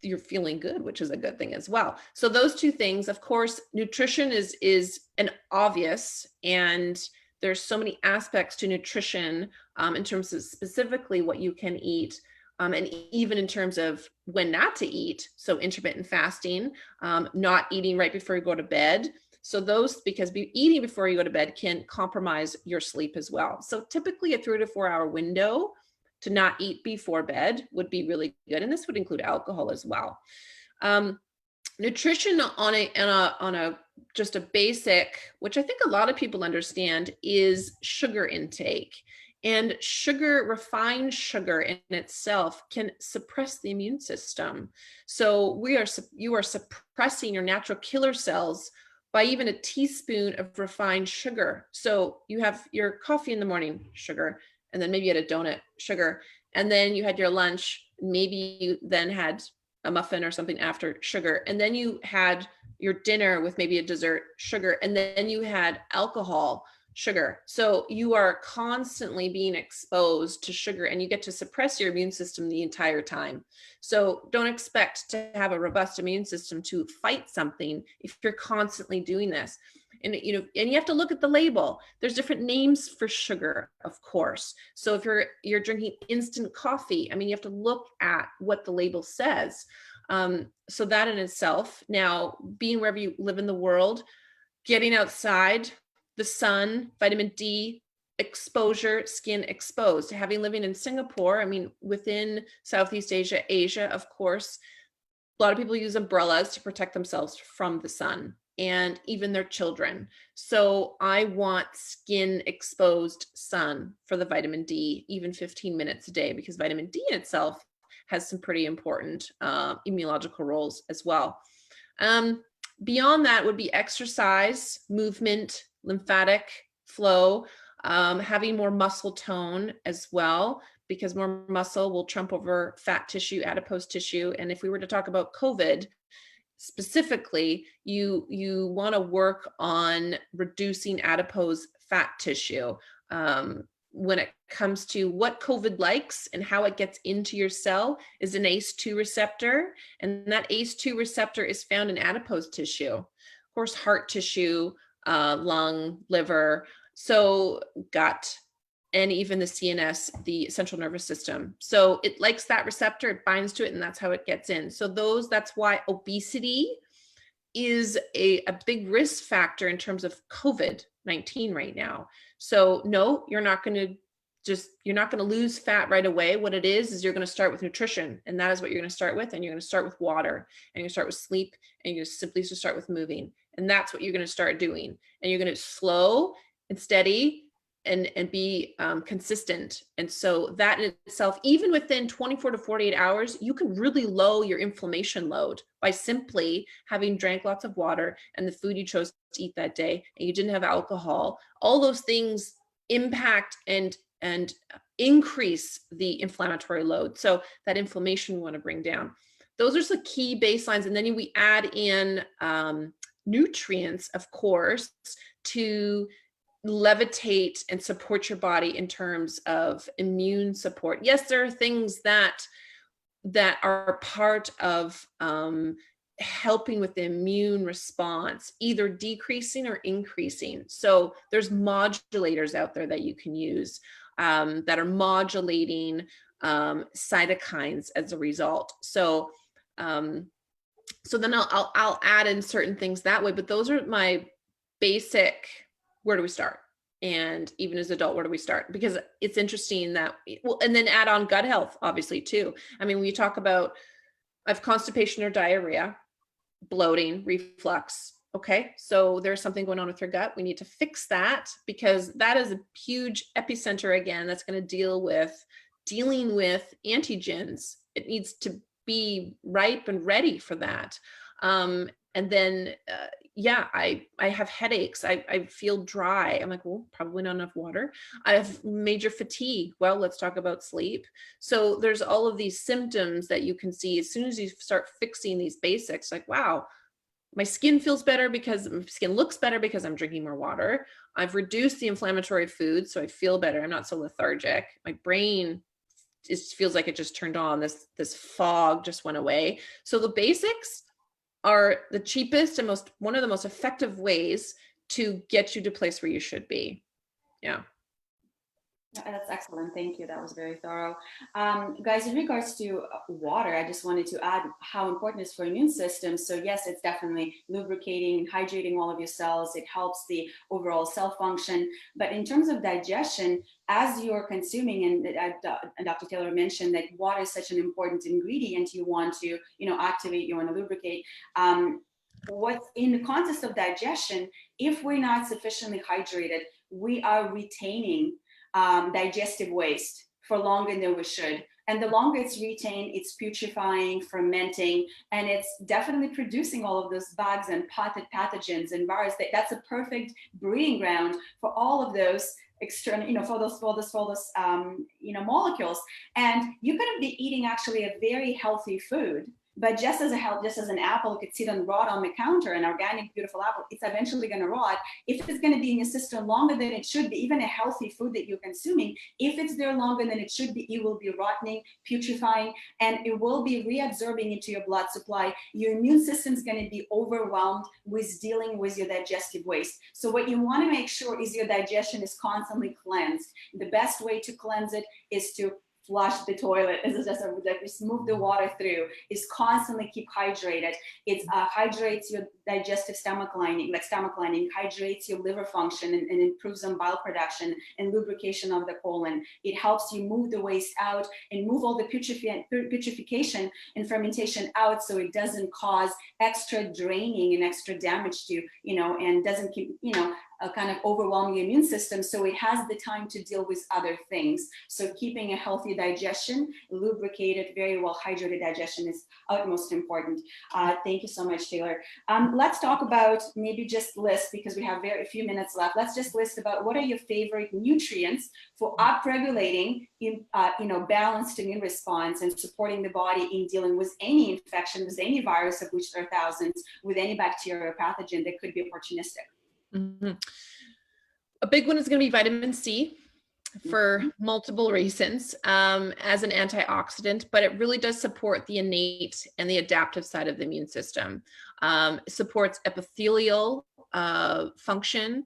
you're feeling good, which is a good thing as well. So those two things, of course, nutrition is an obvious, and there's so many aspects to nutrition in terms of specifically what you can eat, and even in terms of when not to eat. So intermittent fasting, not eating right before you go to bed. So those, because eating before you go to bed can compromise your sleep as well. So typically a 3 to 4 hour window to not eat before bed would be really good. And this would include alcohol as well. Nutrition on a just a basic, which I think a lot of people understand, is sugar intake. And refined sugar in itself can suppress the immune system. So you are suppressing your natural killer cells by even a teaspoon of refined sugar. So you have your coffee in the morning, sugar, and then maybe you had a donut, sugar, and then you had your lunch, maybe you then had a muffin or something after, sugar, and then you had your dinner with maybe a dessert, sugar, and then you had alcohol, sugar. So you are constantly being exposed to sugar, and you get to suppress your immune system the entire time. So don't expect to have a robust immune system to fight something if you're constantly doing this. And, you know, and you have to look at the label. There's different names for sugar, of course. So if you're drinking instant coffee, I mean, you have to look at what the label says. So that in itself, now being wherever you live in the world, getting outside, the sun, vitamin D exposure, skin exposed. Having living in Singapore, I mean, within Southeast Asia, Asia, of course, a lot of people use umbrellas to protect themselves from the sun and even their children. So I want skin exposed sun for the vitamin D, even 15 minutes a day, because vitamin D in itself has some pretty important immunological roles as well. Beyond that would be exercise, movement, lymphatic flow, having more muscle tone as well, because more muscle will trump over fat tissue, adipose tissue. And if we were to talk about COVID specifically, you want to work on reducing adipose fat tissue. When it comes to what COVID likes and how it gets into your cell is an ACE2 receptor. And that ACE2 receptor is found in adipose tissue, of course, heart tissue, lung, liver, so gut, and even the CNS, the central nervous system. So it likes that receptor, it binds to it, and that's how it gets in. So that's why obesity is a big risk factor in terms of COVID-19 right now. So no, you're not going to lose fat right away. What it is you're going to start with nutrition, and that is what you're going to start with. And you're going to start with water, and you're going to start with sleep, and you're simply to start with moving. And that's what you're going to start doing. And you're going to slow and steady and be consistent. And so that in itself, even within 24 to 48 hours, you can really lower your inflammation load by simply having drank lots of water and the food you chose to eat that day, and you didn't have alcohol. All those things impact and increase the inflammatory load. So that inflammation we want to bring down. Those are some key baselines. And then we add in nutrients, of course, to levitate and support your body in terms of immune support. Yes, there are things that are part of helping with the immune response, either decreasing or increasing. So there's modulators out there that you can use that are modulating cytokines as a result. So then I'll add in certain things that way, but those are my basic. Where do we start? And even as an adult, where do we start? Because it's interesting that, well, and then add on gut health, obviously, too. I mean, when you talk about, I have constipation or diarrhea, bloating, reflux. Okay, so there's something going on with your gut. We need to fix that, because that is a huge epicenter, again, that's going to dealing with antigens. It needs to be ripe and ready for that. And then, I have headaches. I feel dry. I'm like, well, probably not enough water. I have major fatigue. Well, let's talk about sleep. So there's all of these symptoms that you can see as soon as you start fixing these basics, like, wow, my skin feels better because my skin looks better because I'm drinking more water. I've reduced the inflammatory foods, so I feel better. I'm not so lethargic. My brain feels like it just turned on. This fog just went away. So the basics are the cheapest and one of the most effective ways to get you to a place where you should be. Yeah. That's excellent. Thank you. That was very thorough. Guys, in regards to water, I just wanted to add how important it is for immune system. So yes, it's definitely lubricating, hydrating all of your cells. It helps the overall cell function. But in terms of digestion, as you're consuming, and Dr. Taylor mentioned that water is such an important ingredient, you want to, activate, you want to lubricate. What's in the context of digestion, if we're not sufficiently hydrated, we are retaining digestive waste for longer than we should. And the longer it's retained, it's putrefying, fermenting, and it's definitely producing all of those bugs and pathogens and viruses. That's a perfect breeding ground for all of those external, for those molecules. And you're going to be eating actually a very healthy food But just as an apple could sit and rot on the counter, an organic, beautiful apple, it's eventually going to rot. If it's going to be in your system longer than it should be, even a healthy food that you're consuming, if it's there longer than it should be, it will be rotting, putrefying, and it will be reabsorbing into your blood supply. Your immune system is going to be overwhelmed with dealing with your digestive waste. So what you want to make sure is your digestion is constantly cleansed. The best way to cleanse it is to flush the toilet, is just like just move the water through, is constantly keep hydrated. It hydrates your digestive stomach lining, hydrates your liver function and improves on bile production and lubrication of the colon. It helps you move the waste out and move all the putrefaction and fermentation out, so it doesn't cause extra draining and extra damage to, and doesn't keep, kind of overwhelm your immune system, so it has the time to deal with other things. So keeping a healthy digestion, lubricated, very well hydrated digestion is utmost important. Thank you so much, Taylor. Let's talk about maybe just list, because we have very few minutes left. Let's just list about what are your favorite nutrients for upregulating balanced immune response and supporting the body in dealing with any infection, with any virus, of which there are thousands, with any bacteria or pathogen that could be opportunistic. Mm-hmm. A big one is going to be vitamin C for multiple reasons, as an antioxidant, but it really does support the innate and the adaptive side of the immune system. Supports epithelial function.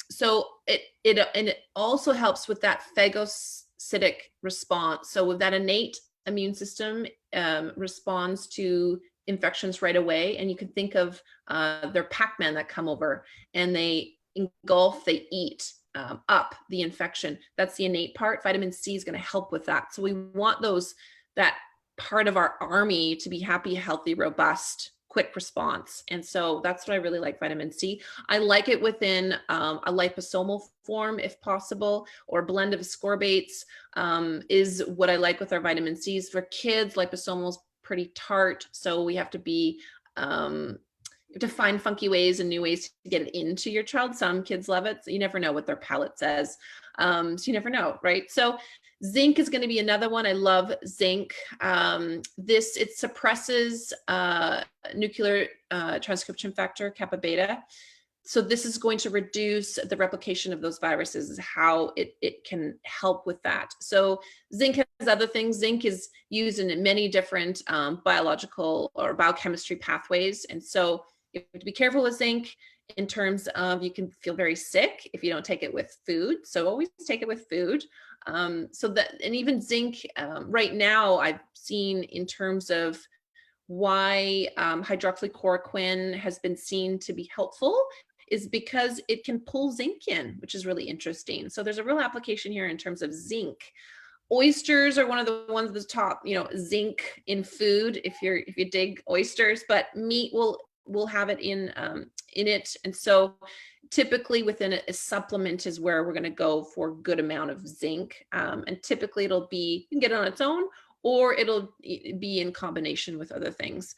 So it also helps with that phagocytic response. So with that innate immune system responds to infections right away. And you can think of their Pac-Man that come over and they engulf, they eat up the infection. That's the innate part. Vitamin C is going to help with that. So we want that part of our army to be happy, healthy, robust, quick response. And so that's what I really like vitamin C. I like it within a liposomal form, if possible, or a blend of ascorbates is what I like with our vitamin C's. For kids, liposomal is pretty tart. So we have to be, to find funky ways and new ways to get it into your child. Some kids love it. So you never know what their palate says. So you never know, right? So zinc is going to be another one. I love zinc. It suppresses nuclear transcription factor, kappa beta. So this is going to reduce the replication of those viruses, is how it can help with that. So zinc has other things. Zinc is used in many different biological or biochemistry pathways. And so you have to be careful with zinc in terms of, you can feel very sick if you don't take it with food. So always take it with food. And even zinc right now, I've seen in terms of why hydroxychloroquine has been seen to be helpful is because it can pull zinc in, which is really interesting. So there's a real application here in terms of zinc. Oysters are one of the ones that's top, zinc in food if you dig oysters, but meat will have it in it. And so typically within a supplement is where we're going to go for a good amount of zinc. And typically you can get it on its own, or it'll be in combination with other things.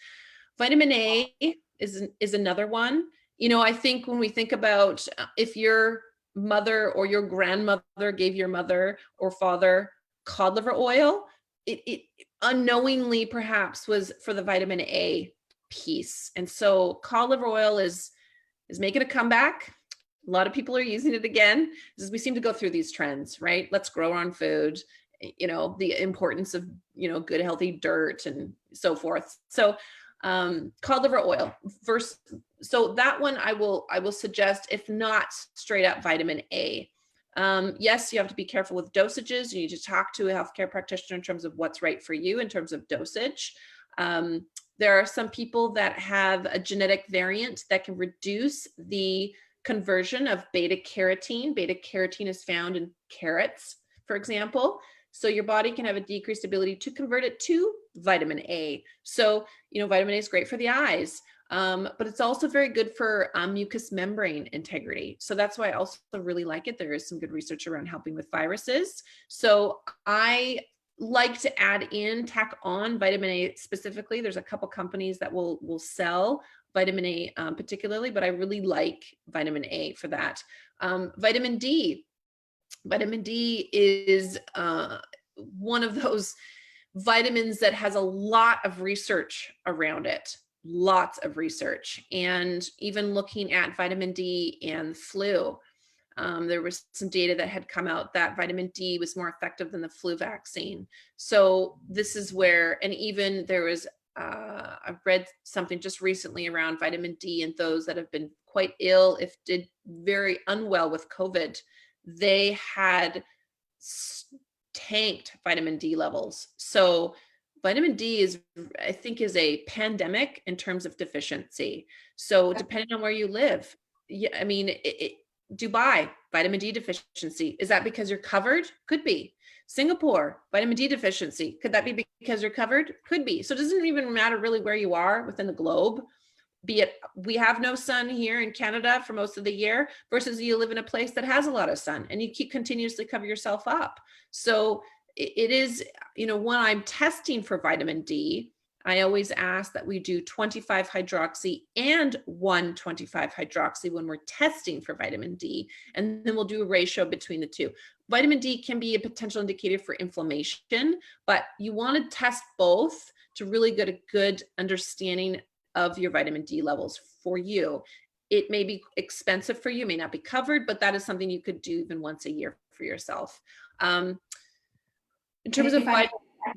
Vitamin A is another one. I think when we think about if your mother or your grandmother gave your mother or father cod liver oil, it unknowingly perhaps was for the vitamin A piece. And so cod liver oil is making a comeback. A lot of people are using it again. We seem to go through these trends, right? Let's grow our own food, the importance of, good, healthy dirt and so forth. So cod liver oil first. So that one I will suggest, if not straight up vitamin A. Yes, you have to be careful with dosages. You need to talk to a healthcare practitioner in terms of what's right for you in terms of dosage. There are some people that have a genetic variant that can reduce the conversion of beta carotene. Beta carotene is found in carrots, for example. So your body can have a decreased ability to convert it to vitamin A. So, vitamin A is great for the eyes, but it's also very good for mucous membrane integrity. So that's why I also really like it. There is some good research around helping with viruses. So I like to tack on vitamin A specifically. There's a couple companies that will sell vitamin A particularly, but I really like vitamin A for that. Vitamin D is one of those vitamins that has a lot of research around it, lots of research. And even looking at vitamin D and flu, there was some data that had come out that vitamin D was more effective than the flu vaccine. So this is where, and even there was, I've read something just recently around vitamin D and those that have been quite ill, if did very unwell with COVID, they had tanked vitamin D levels. So vitamin D is, I think, is a pandemic in terms of deficiency. So depending on where you live, yeah, I mean, Dubai, vitamin D deficiency. Is that because you're covered? Could be. Singapore, vitamin D deficiency. Could that be because you're covered? Could be. So it doesn't even matter really where you are within the globe. Be it, we have no sun here in Canada for most of the year versus you live in a place that has a lot of sun and you keep continuously cover yourself up. So it is, you know, when I'm testing for vitamin D, I always ask that we do 25 hydroxy and 125 hydroxy when we're testing for vitamin D, and then we'll do a ratio between the two. Vitamin D can be a potential indicator for inflammation, but you want to test both to really get a good understanding of your vitamin D levels for you. It may be expensive for you, may not be covered, but that is something you could do even once a year for yourself. In terms of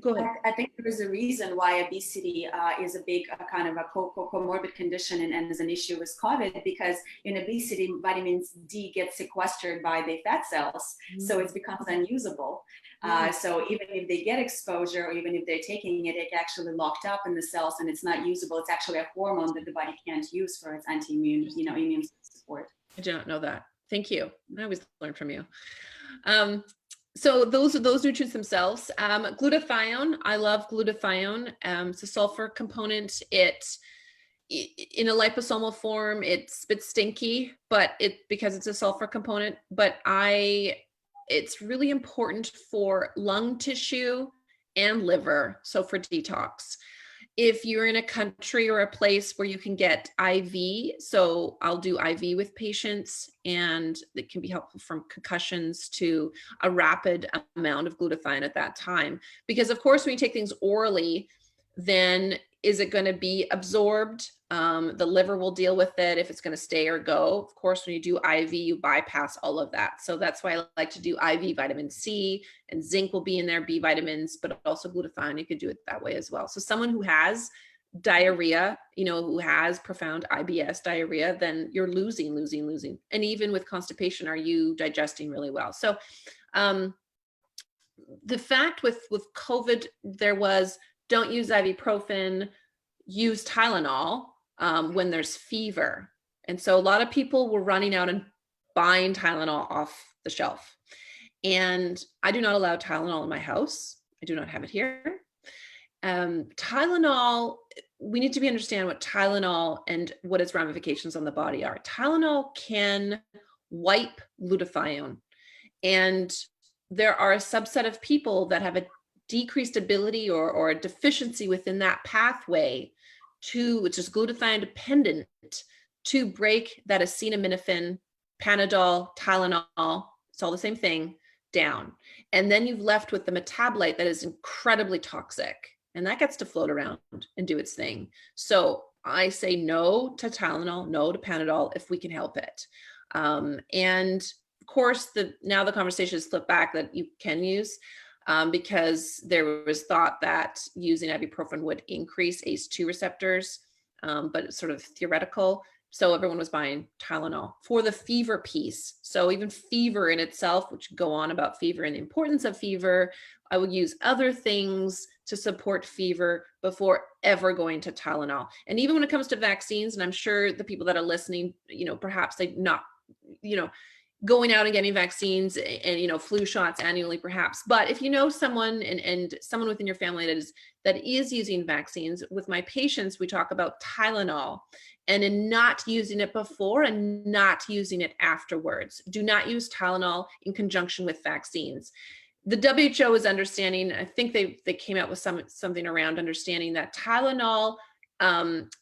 go ahead. I think there is a reason why obesity is a big kind of a comorbid condition and is an issue with COVID, because in obesity, vitamin D gets sequestered by the fat cells, so it becomes unusable. So even if they get exposure, or even if they're taking it, it's actually locked up in the cells and it's not usable. It's actually a hormone that the body can't use for its anti-immune, immune support. I did not know that. Thank you. I always learn from you. So those nutrients themselves. Glutathione, I love glutathione. It's a sulfur component. It in a liposomal form, it's a bit stinky, but because it's a sulfur component. But it's really important for lung tissue and liver. So for detox. If you're in a country or a place where you can get IV, so I'll do IV with patients, and it can be helpful from concussions to a rapid amount of glutathione at that time. Because of course, when you take things orally, then is it going to be absorbed? The liver will deal with it if it's going to stay or go. Of course, when you do IV, you bypass all of that. So that's why I like to do IV vitamin C, and zinc will be in there, B vitamins, but also glutathione. You could do it that way as well. So someone who has diarrhea, who has profound IBS diarrhea, then you're losing. And even with constipation, are you digesting really well? So the fact with COVID, there was, don't use ibuprofen, use Tylenol when there's fever. And so a lot of people were running out and buying Tylenol off the shelf. And I do not allow Tylenol in my house. I do not have it here. Tylenol, we need to understand what Tylenol and what its ramifications on the body are. Tylenol can wipe glutathione. And there are a subset of people that have a decreased ability or a deficiency within that pathway which is glutathione dependent, to break that acetaminophen, Panadol, Tylenol, it's all the same thing, down. And then you've left with the metabolite that is incredibly toxic, and that gets to float around and do its thing. So I say no to Tylenol, no to Panadol if we can help it. And of course, now the conversation has flipped back that you can use, because there was thought that using ibuprofen would increase ACE2 receptors, but it's sort of theoretical. So everyone was buying Tylenol for the fever piece. So even fever in itself, which go on about fever and the importance of fever, I would use other things to support fever before ever going to Tylenol. And even when it comes to vaccines, and I'm sure the people that are listening, perhaps they're not, going out and getting vaccines and flu shots annually perhaps, but if you know someone and someone within your family that is using vaccines, with my patients we talk about Tylenol and in not using it before and not using it afterwards. Do not use Tylenol in conjunction with vaccines. The WHO is understanding, I think they came out with something around understanding that Tylenol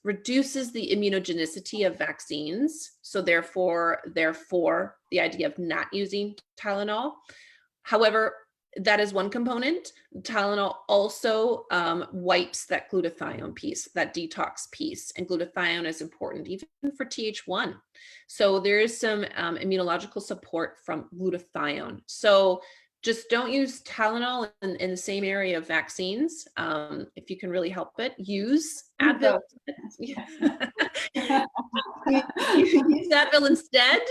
reduces the immunogenicity of vaccines. So therefore the idea of not using Tylenol. However, that is one component. Tylenol also wipes that glutathione piece, that detox piece, and glutathione is important even for Th1. So there is some immunological support from glutathione. So just don't use Tylenol in the same area of vaccines. If you can really help it, use Advil. Use Advil instead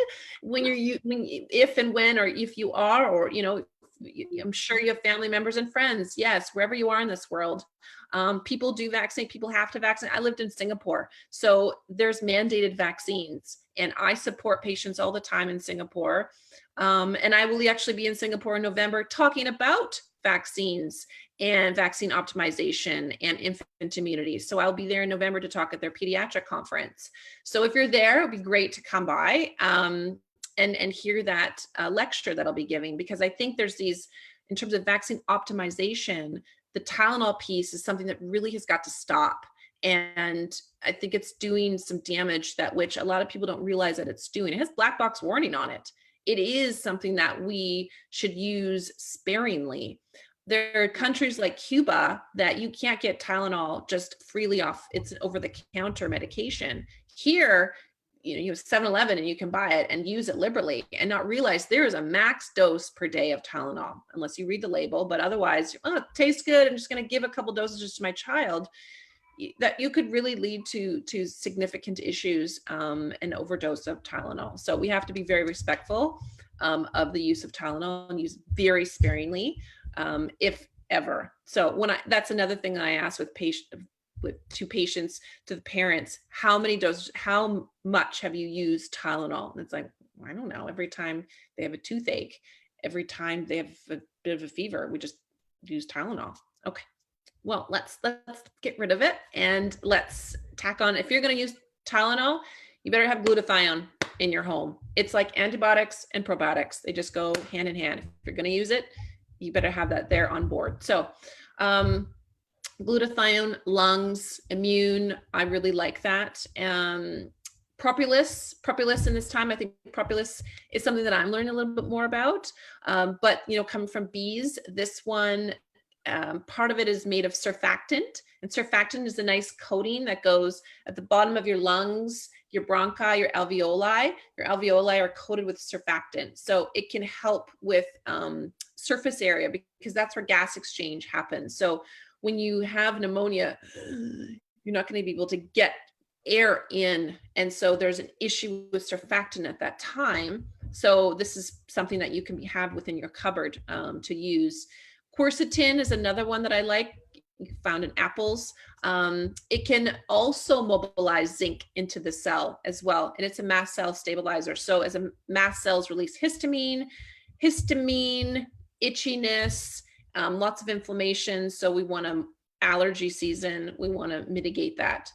when if and when, or if you are, or, you know, I'm sure you have family members and friends. Yes, wherever you are in this world, people do vaccinate. People have to vaccinate. I lived in Singapore, so there's mandated vaccines, and I support patients all the time in Singapore. And I will actually be in Singapore in November talking about vaccines and vaccine optimization and infant immunity. So I'll be there in November to talk at their pediatric conference. So if you're there, it'd be great to come by. And hear that lecture that I'll be giving, because I think there's these, in terms of vaccine optimization, the Tylenol piece is something that really has got to stop. And I think it's doing some damage which a lot of people don't realize that it's doing. It has black box warning on it. It is something that we should use sparingly. There are countries like Cuba that you can't get Tylenol just freely off. It's an over-the-counter medication. Here, you have 7-Eleven and you can buy it and use it liberally and not realize there is a max dose per day of Tylenol, unless you read the label. But otherwise, oh, it tastes good, I'm just going to give a couple dosages to my child. That you could really lead to significant issues, and overdose of Tylenol. So we have to be very respectful of the use of Tylenol and use very sparingly, if ever. So that's another thing that I ask to patients, to the parents, how many doses, how much have you used Tylenol? And it's like, I don't know, every time they have a toothache, every time they have a bit of a fever, we just use Tylenol. Okay, well, let's get rid of it, and let's tack on, if you're going to use Tylenol, you better have glutathione in your home. It's like antibiotics and probiotics. They just go hand in hand. If you're going to use it, you better have that there on board. So, glutathione, lungs, immune, I really like that. Propolis in this time, I think propolis is something that I'm learning a little bit more about, but coming from bees, this one, part of it is made of surfactant, and surfactant is a nice coating that goes at the bottom of your lungs, your bronchi, your alveoli. Your alveoli are coated with surfactant, so it can help with surface area, because that's where gas exchange happens. So when you have pneumonia, you're not going to be able to get air in. And so there's an issue with surfactant at that time. So this is something that you can have within your cupboard to use. Quercetin is another one that I like, found in apples. It can also mobilize zinc into the cell as well. And it's a mast cell stabilizer. So as mast cells release histamine, itchiness, lots of inflammation. So we want to, allergy season, we want to mitigate that.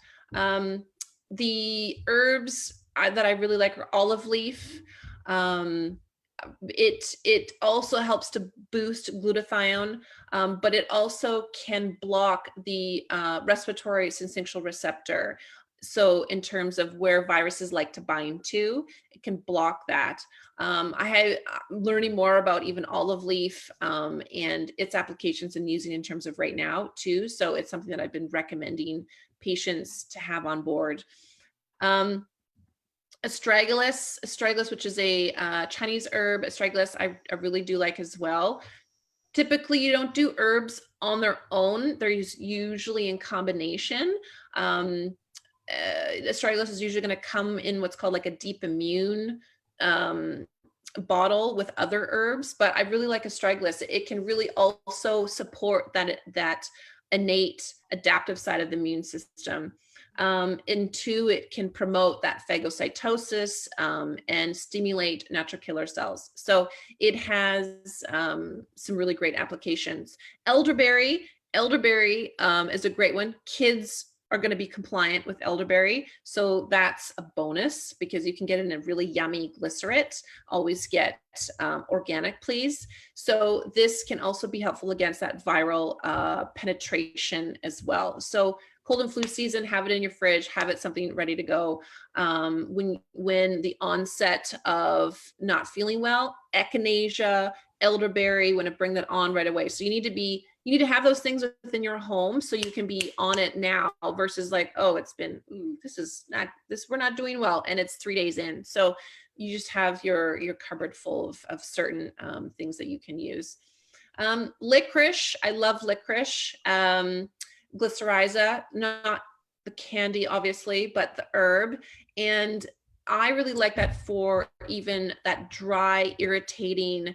The herbs that I really like are olive leaf. It also helps to boost glutathione, but it also can block the respiratory syncytial receptor. So in terms of where viruses like to bind to, it can block that. I'm learning more about even olive leaf and its applications and using in terms of right now too. So it's something that I've been recommending patients to have on board. Astragalus, which is a Chinese herb. Astragalus, I really do like as well. Typically, you don't do herbs on their own. They're usually in combination. Astragalus is usually going to come in what's called like a deep immune bottle with other herbs, but I really like astragalus. It can really also support that innate adaptive side of the immune system. And two, it can promote that phagocytosis and stimulate natural killer cells. So it has some really great applications. Elderberry is a great one. Kids are going to be compliant with elderberry. So that's a bonus because you can get it in a really yummy glycerate. Always get organic, please. So this can also be helpful against that viral penetration as well. So cold and flu season, have it in your fridge, have it something ready to go. When the onset of not feeling well, echinacea, elderberry, want to bring that on right away. So you need to have those things within your home so you can be on it now versus like, oh, it's been, we're not doing well. And it's 3 days in. So you just have your cupboard full of certain things that you can use. Licorice, I love licorice. Glycyrrhiza, not the candy, obviously, but the herb. And I really like that for even that dry, irritating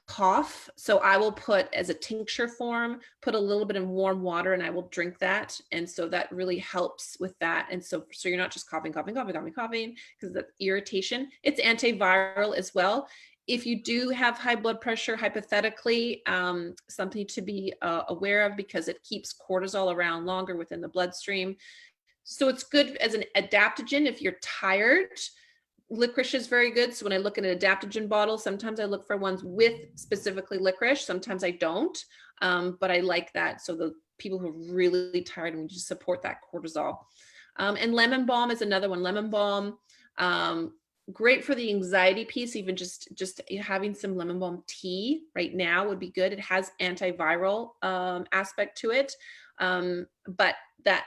cough. So I will put as a tincture form, put a little bit of warm water and I will drink that. And so that really helps with that. And so you're not just coughing because the irritation, it's antiviral as well. If you do have high blood pressure, hypothetically, something to be aware of because it keeps cortisol around longer within the bloodstream. So it's good as an adaptogen if you're tired. Licorice is very good. So when I look at an adaptogen bottle, sometimes I look for ones with specifically licorice. Sometimes I don't, but I like that. So the people who are really tired and we just support that cortisol. And lemon balm is another one. Lemon balm, great for the anxiety piece. Even just having some lemon balm tea right now would be good. It has antiviral aspect to it, but that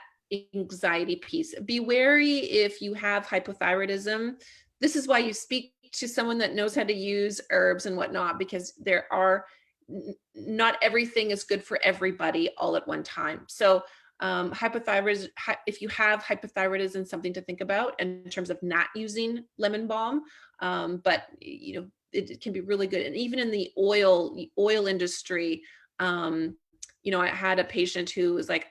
anxiety piece. Be wary if you have hypothyroidism. This is why you speak to someone that knows how to use herbs and whatnot, because there are not everything is good for everybody all at one time. So hypothyroidism, if you have hypothyroidism, something to think about in terms of not using lemon balm. But you know, it can be really good. And even in the oil industry, you know, I had a patient who was like,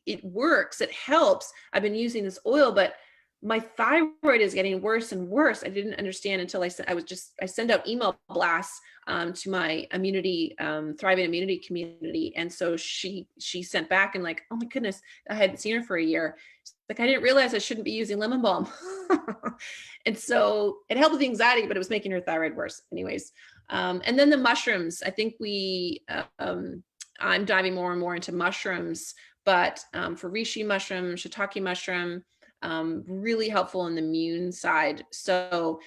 it works, it helps. I've been using this oil, but my thyroid is getting worse and worse. I didn't understand until I send out email blasts to my immunity, thriving immunity community. And so she sent back and like, oh my goodness, I hadn't seen her for a year. Like, I didn't realize I shouldn't be using lemon balm. And so it helped with the anxiety, but it was making her thyroid worse anyways. And then the mushrooms, I think I'm diving more and more into mushrooms, but for reishi mushroom, shiitake mushroom, really helpful in the immune side. So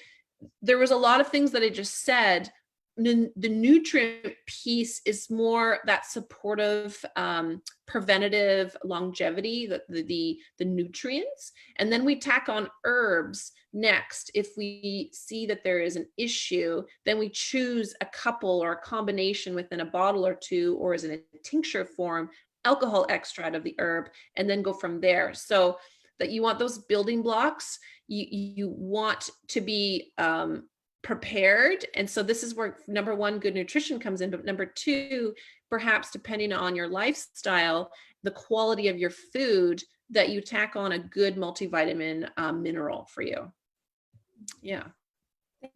there was a lot of things that I just said. The nutrient piece is more that supportive, preventative longevity, the nutrients. And then we tack on herbs next. If we see that there is an issue, then we choose a couple or a combination within a bottle or two, or as in a tincture form, alcohol extract of the herb, and then go from there. So that you want those building blocks, you want to be prepared. And so this is where number one, good nutrition comes in, but number two, perhaps depending on your lifestyle, the quality of your food, that you tack on a good multivitamin mineral for you. Yeah.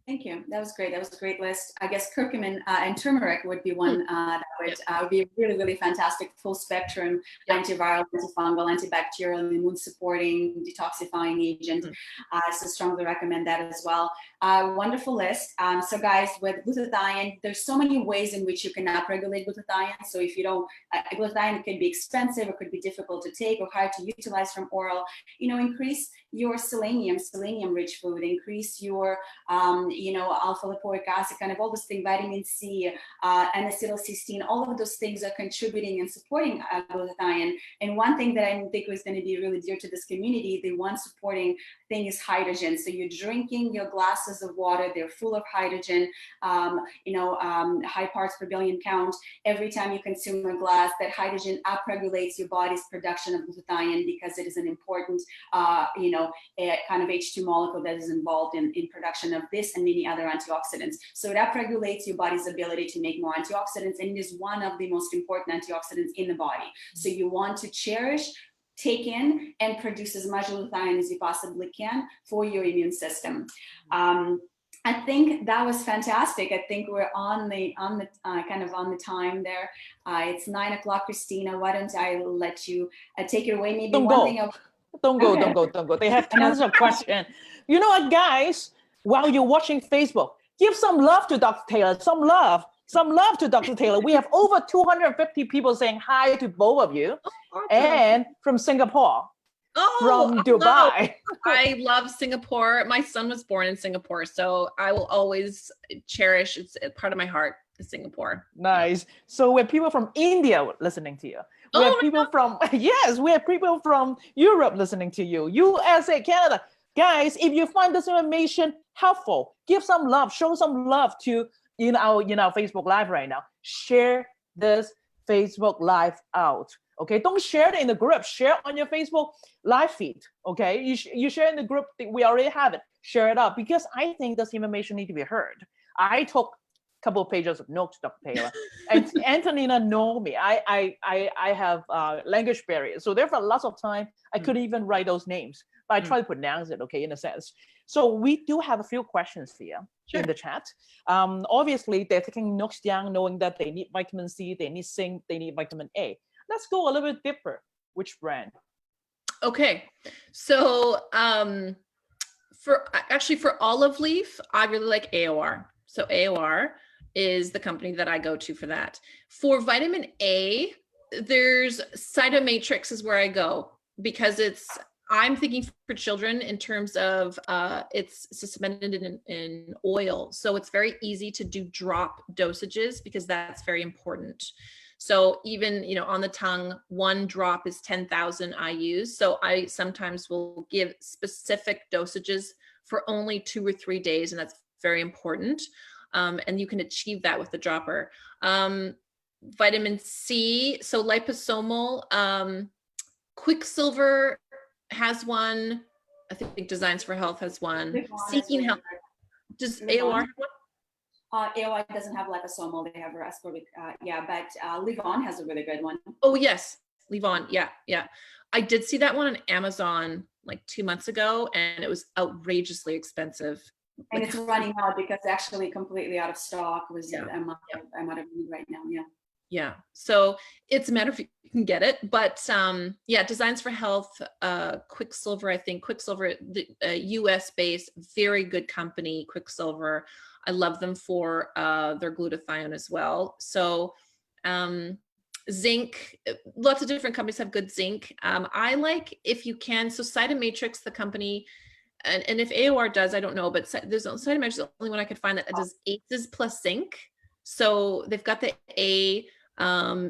Thank you. That was great. That was a great list. I guess curcumin and turmeric would be one that would be a really, really fantastic full spectrum antiviral, antifungal, antibacterial, immune supporting, detoxifying agent. So strongly recommend that as well. Wonderful list. So guys, with glutathione, there's so many ways in which you can upregulate glutathione. So if you don't, glutathione can be expensive, or could be difficult to take or hard to utilize from oral. You know, increase your selenium-rich food, increase your alpha lipoic acid, kind of all those things, vitamin C, N-acetylcysteine, all of those things are contributing and supporting glutathione. And one thing that I think is going to be really dear to this community, the one supporting thing is hydrogen. So you're drinking your glasses of water, they're full of hydrogen, high parts per billion count. Every time you consume a glass, that hydrogen upregulates your body's production of glutathione, because it is an important, a kind of H2 molecule that is involved in production of this and many other antioxidants. So it upregulates your body's ability to make more antioxidants, and it is one of the most important antioxidants in the body. So you want to cherish, take in, and produce as much glutathione as you possibly can for your immune system. I think that was fantastic. I think we're on the time there. It's 9 o'clock, Christina. Why don't I let you take it away? Maybe Don't go. They have tons of questions. You know what, guys? While you're watching Facebook, give some love to Dr. Taylor, some love. Some love to Dr. Taylor. We have over 250 people saying hi to both of you. Awesome. And from Singapore, Oh, from Dubai. I love Singapore. My son was born in Singapore, so I will always cherish, it's part of my heart, is Singapore. Nice. So we have people from India listening to you. We Oh have my people from, yes, we have people from Europe listening to you, USA, Canada. Guys, if you find this information helpful, give some love, show some love to our Facebook Live right now. Share this Facebook Live out. Okay, don't share it in the group. Share on your Facebook Live feed. Okay, you share in the group. We already have it. Share it out because I think this information need to be heard. I took a couple of pages of notes, Dr. Taylor, and Antonina know me. I have language barriers, so therefore lots of time I couldn't even write those names, but I try to pronounce it. Okay, in a sense. So we do have a few questions here in the chat. Obviously, they're taking notes down, knowing that they need vitamin C, they need zinc, they need vitamin A. Let's go a little bit deeper. Which brand? Okay, so for olive leaf, I really like AOR. So AOR is the company that I go to for that. For vitamin A, there's Cytomatrix is where I go because I'm thinking for children in terms of it's suspended in oil. So it's very easy to do drop dosages because that's very important. So even, on the tongue, one drop is 10,000 IUs. So I sometimes will give specific dosages for only 2 or 3 days, and that's very important. And you can achieve that with the dropper. Vitamin C, so liposomal, Quicksilver has one. I think Designs for Health has one. Seeking Health. Does AOR have one? AOI doesn't have liposomal, they have ascorbic, but Livon has a really good one. Oh yes, Livon, yeah. I did see that one on Amazon like 2 months ago, and it was outrageously expensive. And it's running out because actually completely out of stock. I'm out of need right now, Yeah, so it's a matter of if you can get it, but Designs for Health, Quicksilver, I think Quicksilver, the US based, very good company, Quicksilver. I love them for their glutathione as well. So zinc, lots of different companies have good zinc. I like, if you can, so Cytomatrix, the company, and if AOR does, I don't know, but there's Cytomatrix is the only one I could find that does ACEs plus zinc. So they've got the A,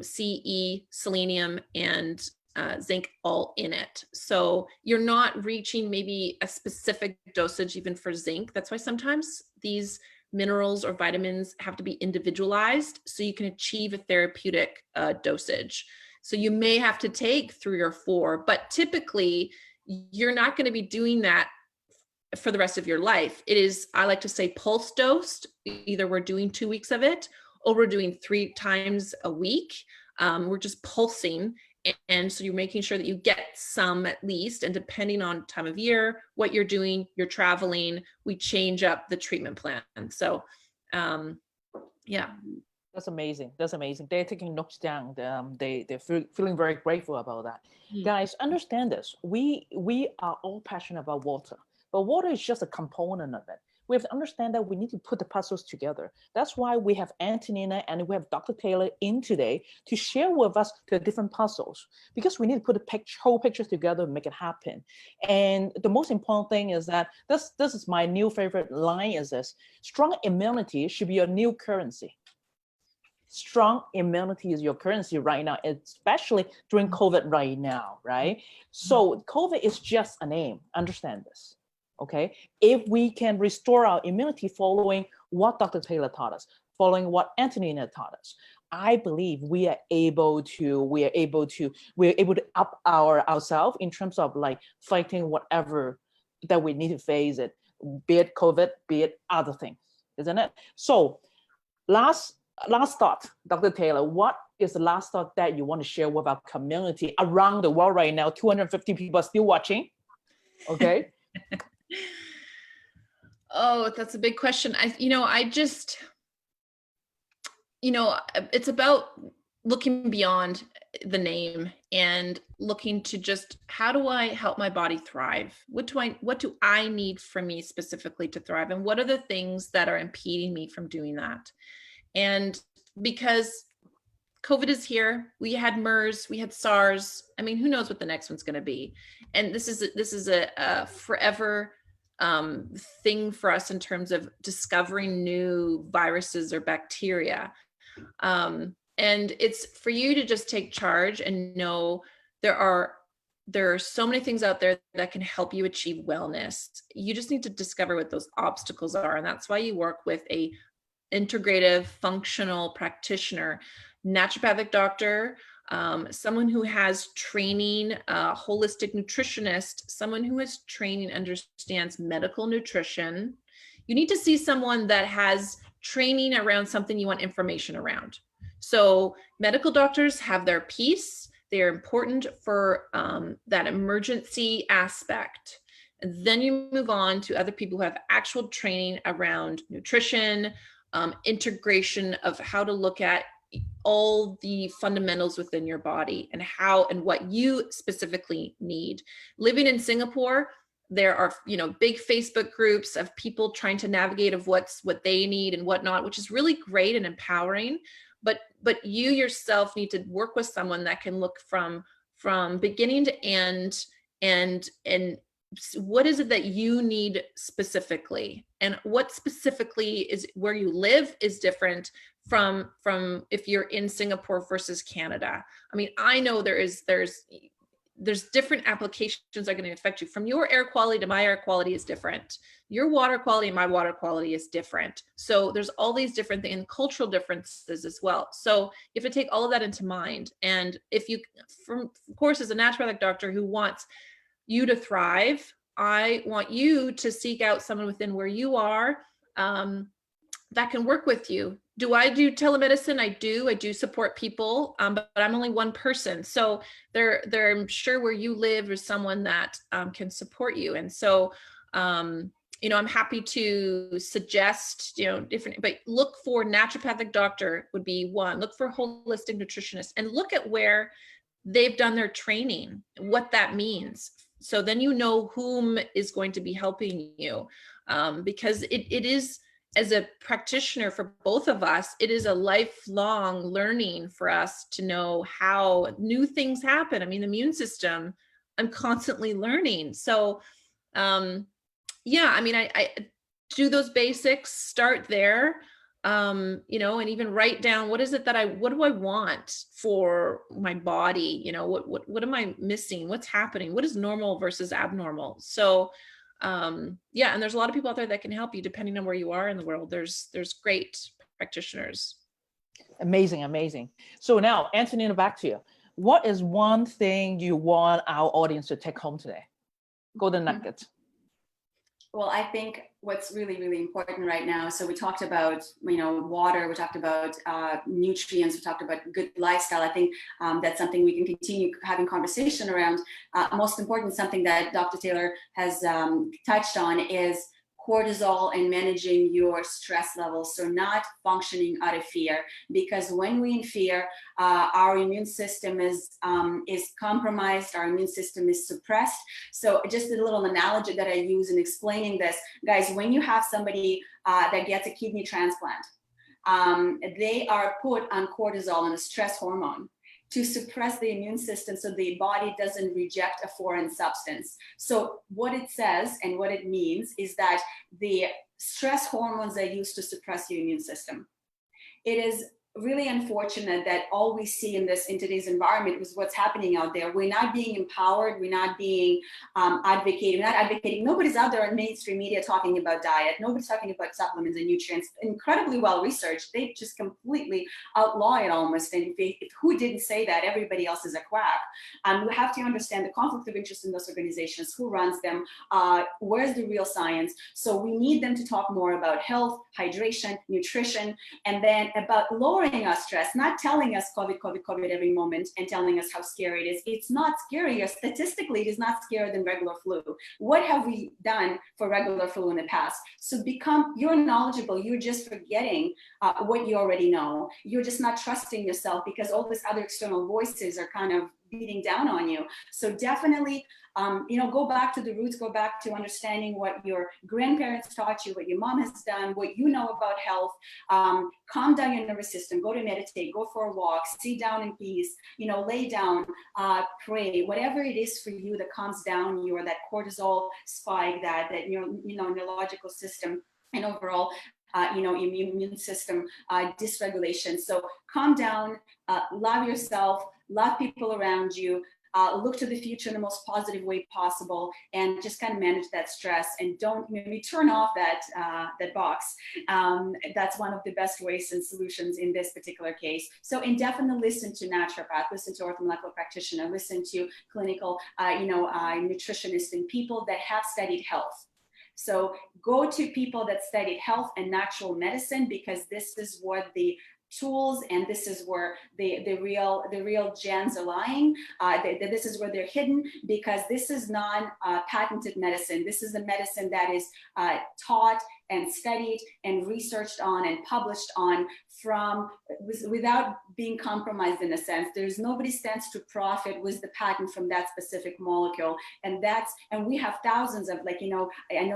CE, selenium, and zinc all in it. So you're not reaching maybe a specific dosage even for zinc. That's why sometimes these minerals or vitamins have to be individualized so you can achieve a therapeutic dosage. So you may have to take 3 or 4, but typically you're not going to be doing that for the rest of your life. It is, I like to say, pulse dosed. Either we're doing 2 weeks of it or we're doing 3 times a week. We're just pulsing. And so you're making sure that you get some at least, and depending on time of year, what you're doing, you're traveling, we change up the treatment plan. So, yeah. That's amazing. That's amazing. They're taking notes down. They're feeling very grateful about that. Guys, understand this. We are all passionate about water, but water is just a component of it. We have to understand that we need to put the puzzles together. That's why we have Antonina and we have Dr. Taylor in today to share with us the different puzzles, because we need to put the whole pictures together and make it happen. And the most important thing is that this is my new favorite line is this: strong immunity should be your new currency. Strong immunity is your currency right now, especially during COVID right now, right? So COVID is just a name, understand this. Okay, if we can restore our immunity following what Dr. Taylor taught us, following what Antonina taught us, I believe we are able to up ourselves in terms of like fighting whatever that we need to face it, be it COVID, be it other things, isn't it? So last thought, Dr. Taylor, what is the last thought that you want to share with our community around the world right now? 250 people are still watching, okay? Oh, that's a big question. It's about looking beyond the name and looking to just, how do I help my body thrive? What do I need from me specifically to thrive? And what are the things that are impeding me from doing that? And because COVID is here, we had MERS, we had SARS. I mean, who knows what the next one's going to be? And this is a forever thing for us in terms of discovering new viruses or bacteria. And it's for you to just take charge and know there are so many things out there that can help you achieve wellness. You just need to discover what those obstacles are. And that's why you work with a integrative functional practitioner, naturopathic doctor, someone who has training, holistic nutritionist, someone who has training, understands medical nutrition. You need to see someone that has training around something you want information around. So medical doctors have their piece. They're important for that emergency aspect. And then you move on to other people who have actual training around nutrition, integration of how to look at all the fundamentals within your body and how and what you specifically need. Living in Singapore, there are, big Facebook groups of people trying to navigate of what they need and whatnot, which is really great and empowering. But you yourself need to work with someone that can look from beginning to end and what is it that you need specifically, and what specifically is where you live is different from if you're in Singapore versus Canada. I mean, I know there's different applications that are going to affect you. From your air quality to my air quality is different. Your water quality and my water quality is different. So there's all these different things and cultural differences as well. So you have to take all of that into mind. And if you, of course, as a naturopathic doctor who wants you to thrive, I want you to seek out someone within where you are that can work with you. Do I do telemedicine? I do support people, but I'm only one person. So I'm sure where you live is someone that can support you. And so, I'm happy to suggest, different, but look for naturopathic doctor would be one. Look for holistic nutritionist and look at where they've done their training, what that means. So then you know whom is going to be helping you, because it is, as a practitioner for both of us, it is a lifelong learning for us to know how new things happen. I mean, the immune system, I'm constantly learning. So, I do those basics, start there, and even write down, what do I want for my body? What am I missing? What's happening? What is normal versus abnormal? So, and there's a lot of people out there that can help you depending on where you are in the world. There's great practitioners. Amazing. So now, Antonina, back to you. What is one thing you want our audience to take home today? Golden nuggets. Well, I think what's really, really important right now, so we talked about, water, we talked about nutrients, we talked about good lifestyle. I think that's something we can continue having conversation around. Most important, something that Dr. Taylor has touched on is cortisol and managing your stress levels. So not functioning out of fear, because when we in fear, our immune system is compromised, our immune system is suppressed. So just a little analogy that I use in explaining this, guys, when you have somebody that gets a kidney transplant, they are put on cortisol and a stress hormone to suppress the immune system so the body doesn't reject a foreign substance. So what it says and what it means is that the stress hormones are used to suppress your immune system. It is really unfortunate that all we see in today's environment is what's happening out there. We're not being empowered. We're not being advocating. Nobody's out there in mainstream media talking about diet. Nobody's talking about supplements and nutrients. Incredibly well researched. They just completely outlaw it almost. And who didn't say that? Everybody else is a quack. We have to understand the conflict of interest in those organizations, who runs them, where's the real science. So we need them to talk more about health, hydration, nutrition, and then about lowering our stress, not telling us COVID every moment and telling us how scary it is. It's not scarier. Statistically, it is not scarier than regular flu. What have we done for regular flu in the past? So you're knowledgeable. You're just forgetting what you already know. You're just not trusting yourself because all these other external voices are kind of beating down on you. So definitely, go back to the roots, go back to understanding what your grandparents taught you, what your mom has done, what you know about health. Calm down your nervous system, go to meditate, go for a walk, sit down in peace, lay down, pray, whatever it is for you that calms down your, that cortisol spike, that neurological system, and overall immune system dysregulation. So calm down, love yourself, love people around you, look to the future in the most positive way possible, and just kind of manage that stress, and don't maybe turn off that box. That's one of the best ways and solutions in this particular case. So, and definitely listen to naturopath, listen to orthomolecular practitioner, listen to clinical nutritionists, and people that have studied health. So go to people that studied health and natural medicine, because this is what the tools, and this is where the real gems are lying. This is where they're hidden, because this is non-patented medicine. This is a medicine that is taught and studied and researched on and published on without being compromised in a sense. There's nobody stands to profit with the patent from that specific molecule. And we have thousands of, I know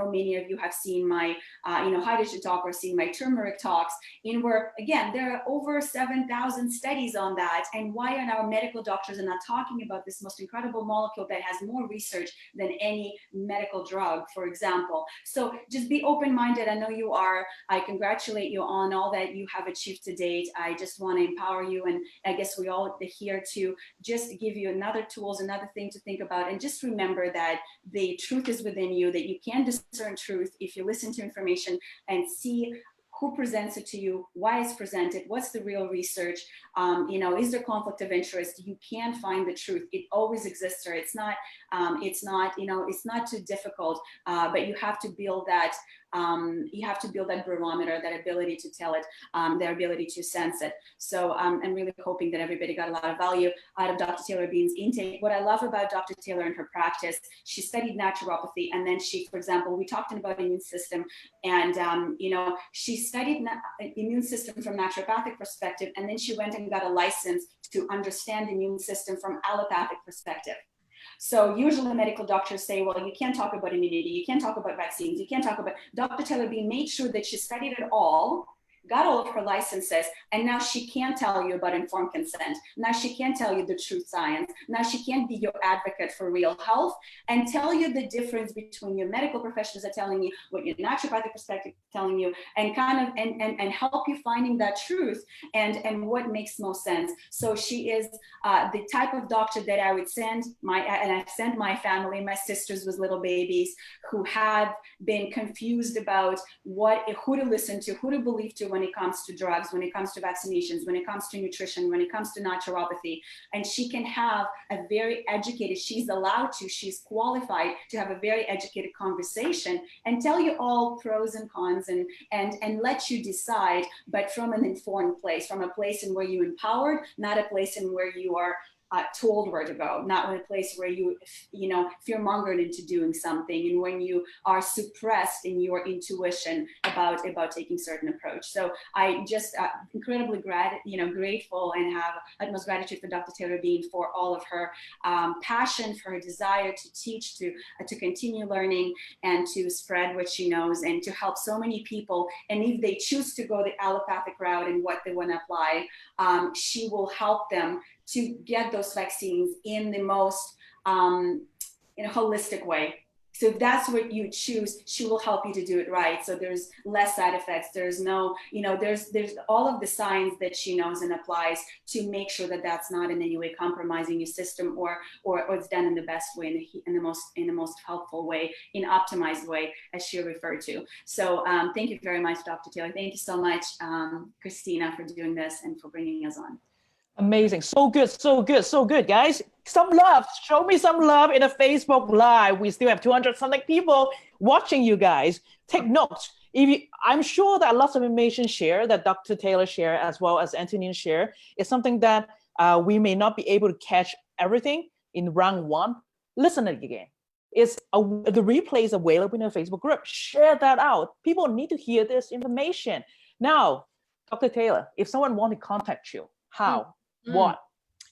many of you have seen my, hydration talk, or seen my turmeric talks, in where, again, there are over 7,000 studies on that. And why are our medical doctors are not talking about this most incredible molecule that has more research than any medical drug, for example? So just be open-minded. I know you are. I congratulate you on all that you have achieved to date. I just want to empower you, and I guess we all are here to just give you another tools, another thing to think about, and just remember that the truth is within you, that you can discern truth if you listen to information and see who presents it to you, why it's presented, what's the real research, is there conflict of interest? You can find the truth. It always exists there. It's not too difficult, but you have to build that. You have to build that barometer, that ability to tell it, their ability to sense it. So I'm really hoping that everybody got a lot of value out of Dr. Taylor Bean's intake. What I love about Dr. Taylor and her practice, she studied naturopathy, and then she, for example, we talked about immune system, and she studied immune system from naturopathic perspective, and then she went and got a license to understand the immune system from allopathic perspective. So usually medical doctors say, well, you can't talk about immunity, you can't talk about vaccines, you can't talk about. Dr. Taylor Bean made sure that she studied it all, got all of her licenses, and now she can tell you about informed consent. Now she can tell you the truth science. Now she can be your advocate for real health and tell you the difference between your medical professionals are telling you, what your naturopathic perspective is telling you, and kind of and help you finding that truth and what makes most sense. So she is the type of doctor that I would send I've sent my family, my sisters with little babies who have been confused about who to listen to, who to believe to when it comes to drugs, when it comes to vaccinations, when it comes to nutrition, when it comes to naturopathy. And she can have a very educated, she's qualified to have a very educated conversation and tell you all pros and cons and let you decide, but from an informed place, from a place in where you're empowered, not a place in where you are told where to go, not in a place where you fear-mongered into doing something, and when you are suppressed in your intuition about taking certain approach. So I just incredibly grateful and have utmost gratitude for Dr. Taylor Bean for all of her passion, for her desire to teach, to continue learning, and to spread what she knows, and to help so many people. And if they choose to go the allopathic route and what they want to apply, she will help them to get those vaccines in the most holistic way. So if that's what you choose, she will help you to do it right. So there's less side effects. There's no, there's all of the science that she knows and applies to make sure that that's not in any way compromising your system, or it's done in the best way, in the most helpful way, in optimized way, as she referred to. So thank you very much, Dr. Taylor. Thank you so much, Christina, for doing this and for bringing us on. Amazing. So good, so good, so good, guys. Some love. Show me some love in a Facebook Live. We still have 200 something people watching you guys. Take notes. I'm sure that lots of information shared, that Dr. Taylor shared as well as Antonina shared, is something that we may not be able to catch everything in round one. Listen again. The replay is available in a Facebook group. Share that out. People need to hear this information. Now, Dr. Taylor, if someone wants to contact you, how? What?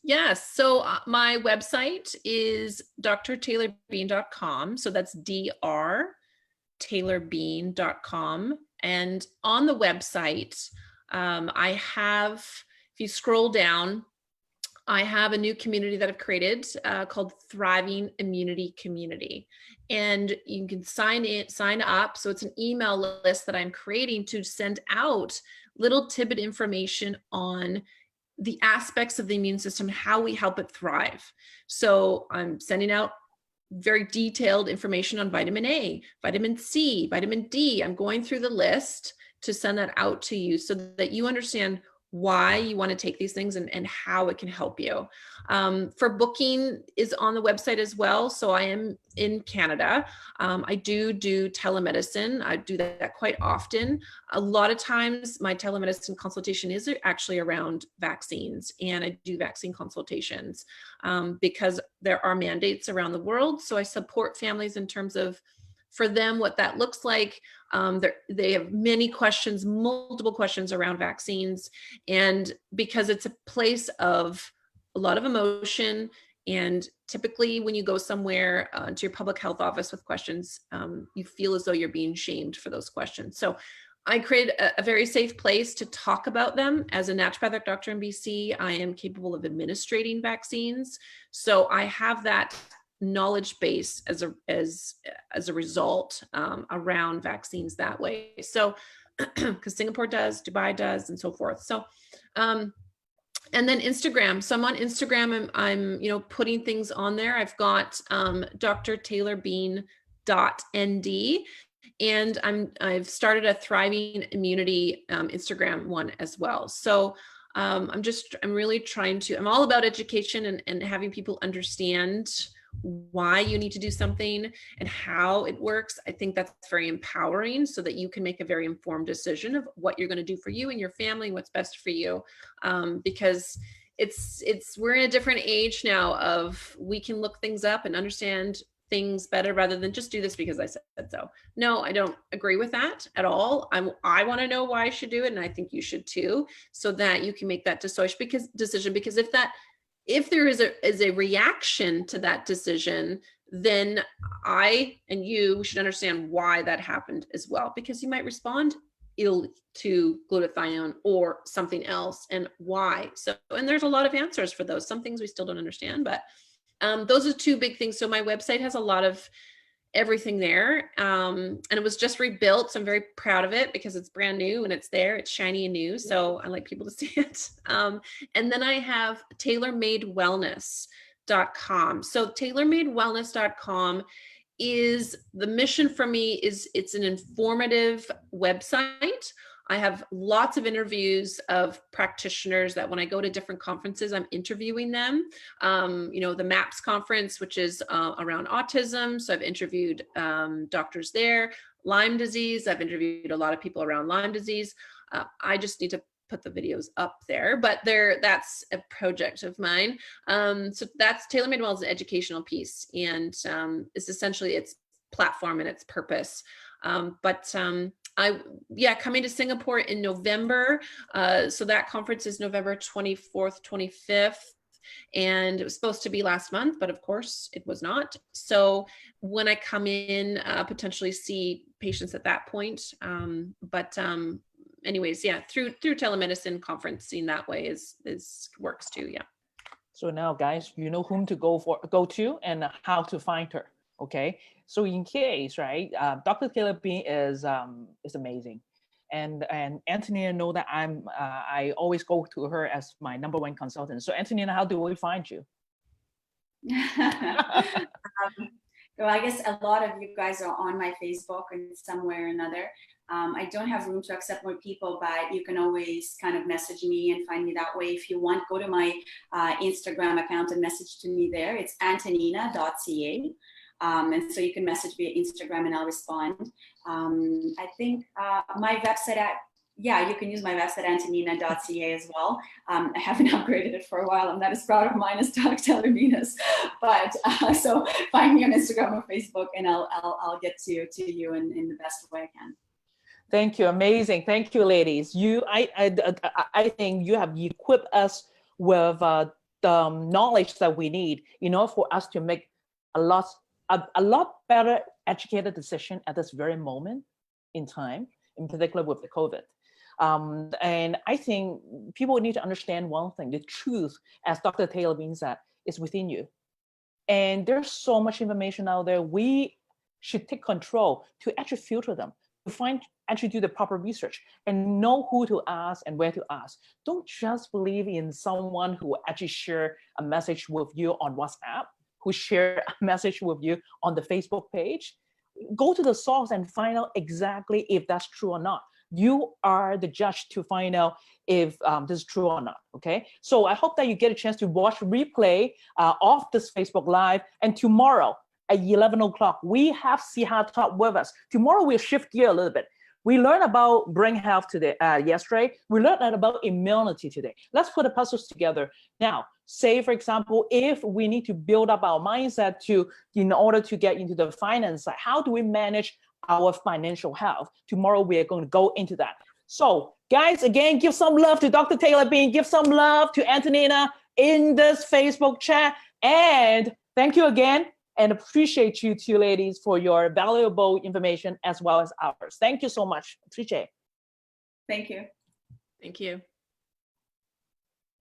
Yes. So my website is drtaylorbean.com. So that's drtaylorbean.com. And on the website, I have, if you scroll down, I have a new community that I've created called Thriving Immunity Community. And you can sign up. So it's an email list that I'm creating to send out little tidbit information on the aspects of the immune system, how we help it thrive. So I'm sending out very detailed information on vitamin A, vitamin C, vitamin D. I'm going through the list to send that out to you so that you understand why you want to take these things and how it can help you. For booking is on the website as well. So I am in Canada. I do telemedicine. I do that quite often. A lot of times my telemedicine consultation is actually around vaccines, and I do vaccine consultations because there are mandates around the world. So I support families in terms of, for them, what that looks like. They have many questions, multiple questions around vaccines. And because it's a place of a lot of emotion, and typically when you go somewhere to your public health office with questions, you feel as though you're being shamed for those questions. So I created a very safe place to talk about them. As a naturopathic doctor in BC, I am capable of administrating vaccines. So I have that knowledge base as a result around vaccines that way. So because Singapore does, Dubai does, and so forth. So and then Instagram. So I'm on Instagram, and I'm putting things on there. I've got drtaylorbean.nd, and I've started a Thriving Immunity Instagram one as well. So I'm really trying to, I'm all about education and having people understand why you need to do something and how it works. I think that's very empowering, so that you can make a very informed decision of what you're going to do for you and your family, what's best for you. Because we're in a different age now of, we can look things up and understand things better rather than just do this because I said so. No, I don't agree with that at all. I want to know why I should do it, and I think you should too, so that you can make that decision. Because if there is a reaction to that decision, then I and you should understand why that happened as well, because you might respond ill to glutathione or something else, and why. So, and there's a lot of answers for those. Some things we still don't understand, but those are two big things. So my website has a lot of everything there. And it was just rebuilt. So I'm very proud of it because it's brand new and it's there, it's shiny and new. So I like people to see it. And then I have tailormadewellness.com. So tailormadewellness.com is, the mission for me is, it's an informative website. I have lots of interviews of practitioners that when I go to different conferences, I'm interviewing them. The MAPS conference, which is around autism. So I've interviewed doctors there. Lyme disease, I've interviewed a lot of people around Lyme disease. I just need to put the videos up there, but that's a project of mine. So that's Tailor Made Well, is an educational piece, and it's essentially its platform and its purpose. Coming to Singapore in November. So that conference is November 24th, 25th. And it was supposed to be last month, but of course it was not. So when I come in, potentially see patients at that point. Anyways, yeah, through telemedicine conferencing that way is works too. Yeah. So now, guys, you know whom to go to and how to find her. Okay. So in case, right, Dr. Taylor Bean is amazing, and Antonina know that I always go to her as my number one consultant. So Antonina, how do we find you? Well, I guess a lot of you guys are on my Facebook in some way or another. I don't have room to accept more people, but you can always kind of message me and find me that way. If you want, go to my Instagram account and message to me there. It's antonina.ca. And so you can message via Instagram and I'll respond. I think my website you can use my website, antonina.ca as well. I haven't upgraded it for a while. I'm not as proud of mine as Dr. Taylor Venus, but so find me on Instagram or Facebook, and I'll get to you in the best way I can. Thank you, amazing. Thank you, ladies. I think you have equipped us with the knowledge that we need in order for us to make a lot better educated decision at this very moment in time, in particular with the COVID. And I think people need to understand one thing: the truth, as Dr. Taylor Bean said, is within you. And there's so much information out there. We should take control to actually filter them, to actually do the proper research and know who to ask and where to ask. Don't just believe in someone who will actually share a message with you on WhatsApp, who share a message with you on the Facebook page. Go to the source and find out exactly if that's true or not. You are the judge to find out if this is true or not, okay? So I hope that you get a chance to watch replay of this Facebook Live. And tomorrow at 11 o'clock, we have Siha Talk with us. Tomorrow we'll shift gear a little bit. We learned about brain health today, yesterday. We learned about immunity today. Let's put the puzzles together. Now, say, for example, if we need to build up our mindset in order to get into the finance side, how do we manage our financial health? Tomorrow, we are going to go into that. So, guys, again, give some love to Dr. Taylor Bean. Give some love to Antonina in this Facebook chat. And thank you again. And appreciate you two ladies for your valuable information as well as ours. Thank you so much. Appreciate it. Thank you. Thank you.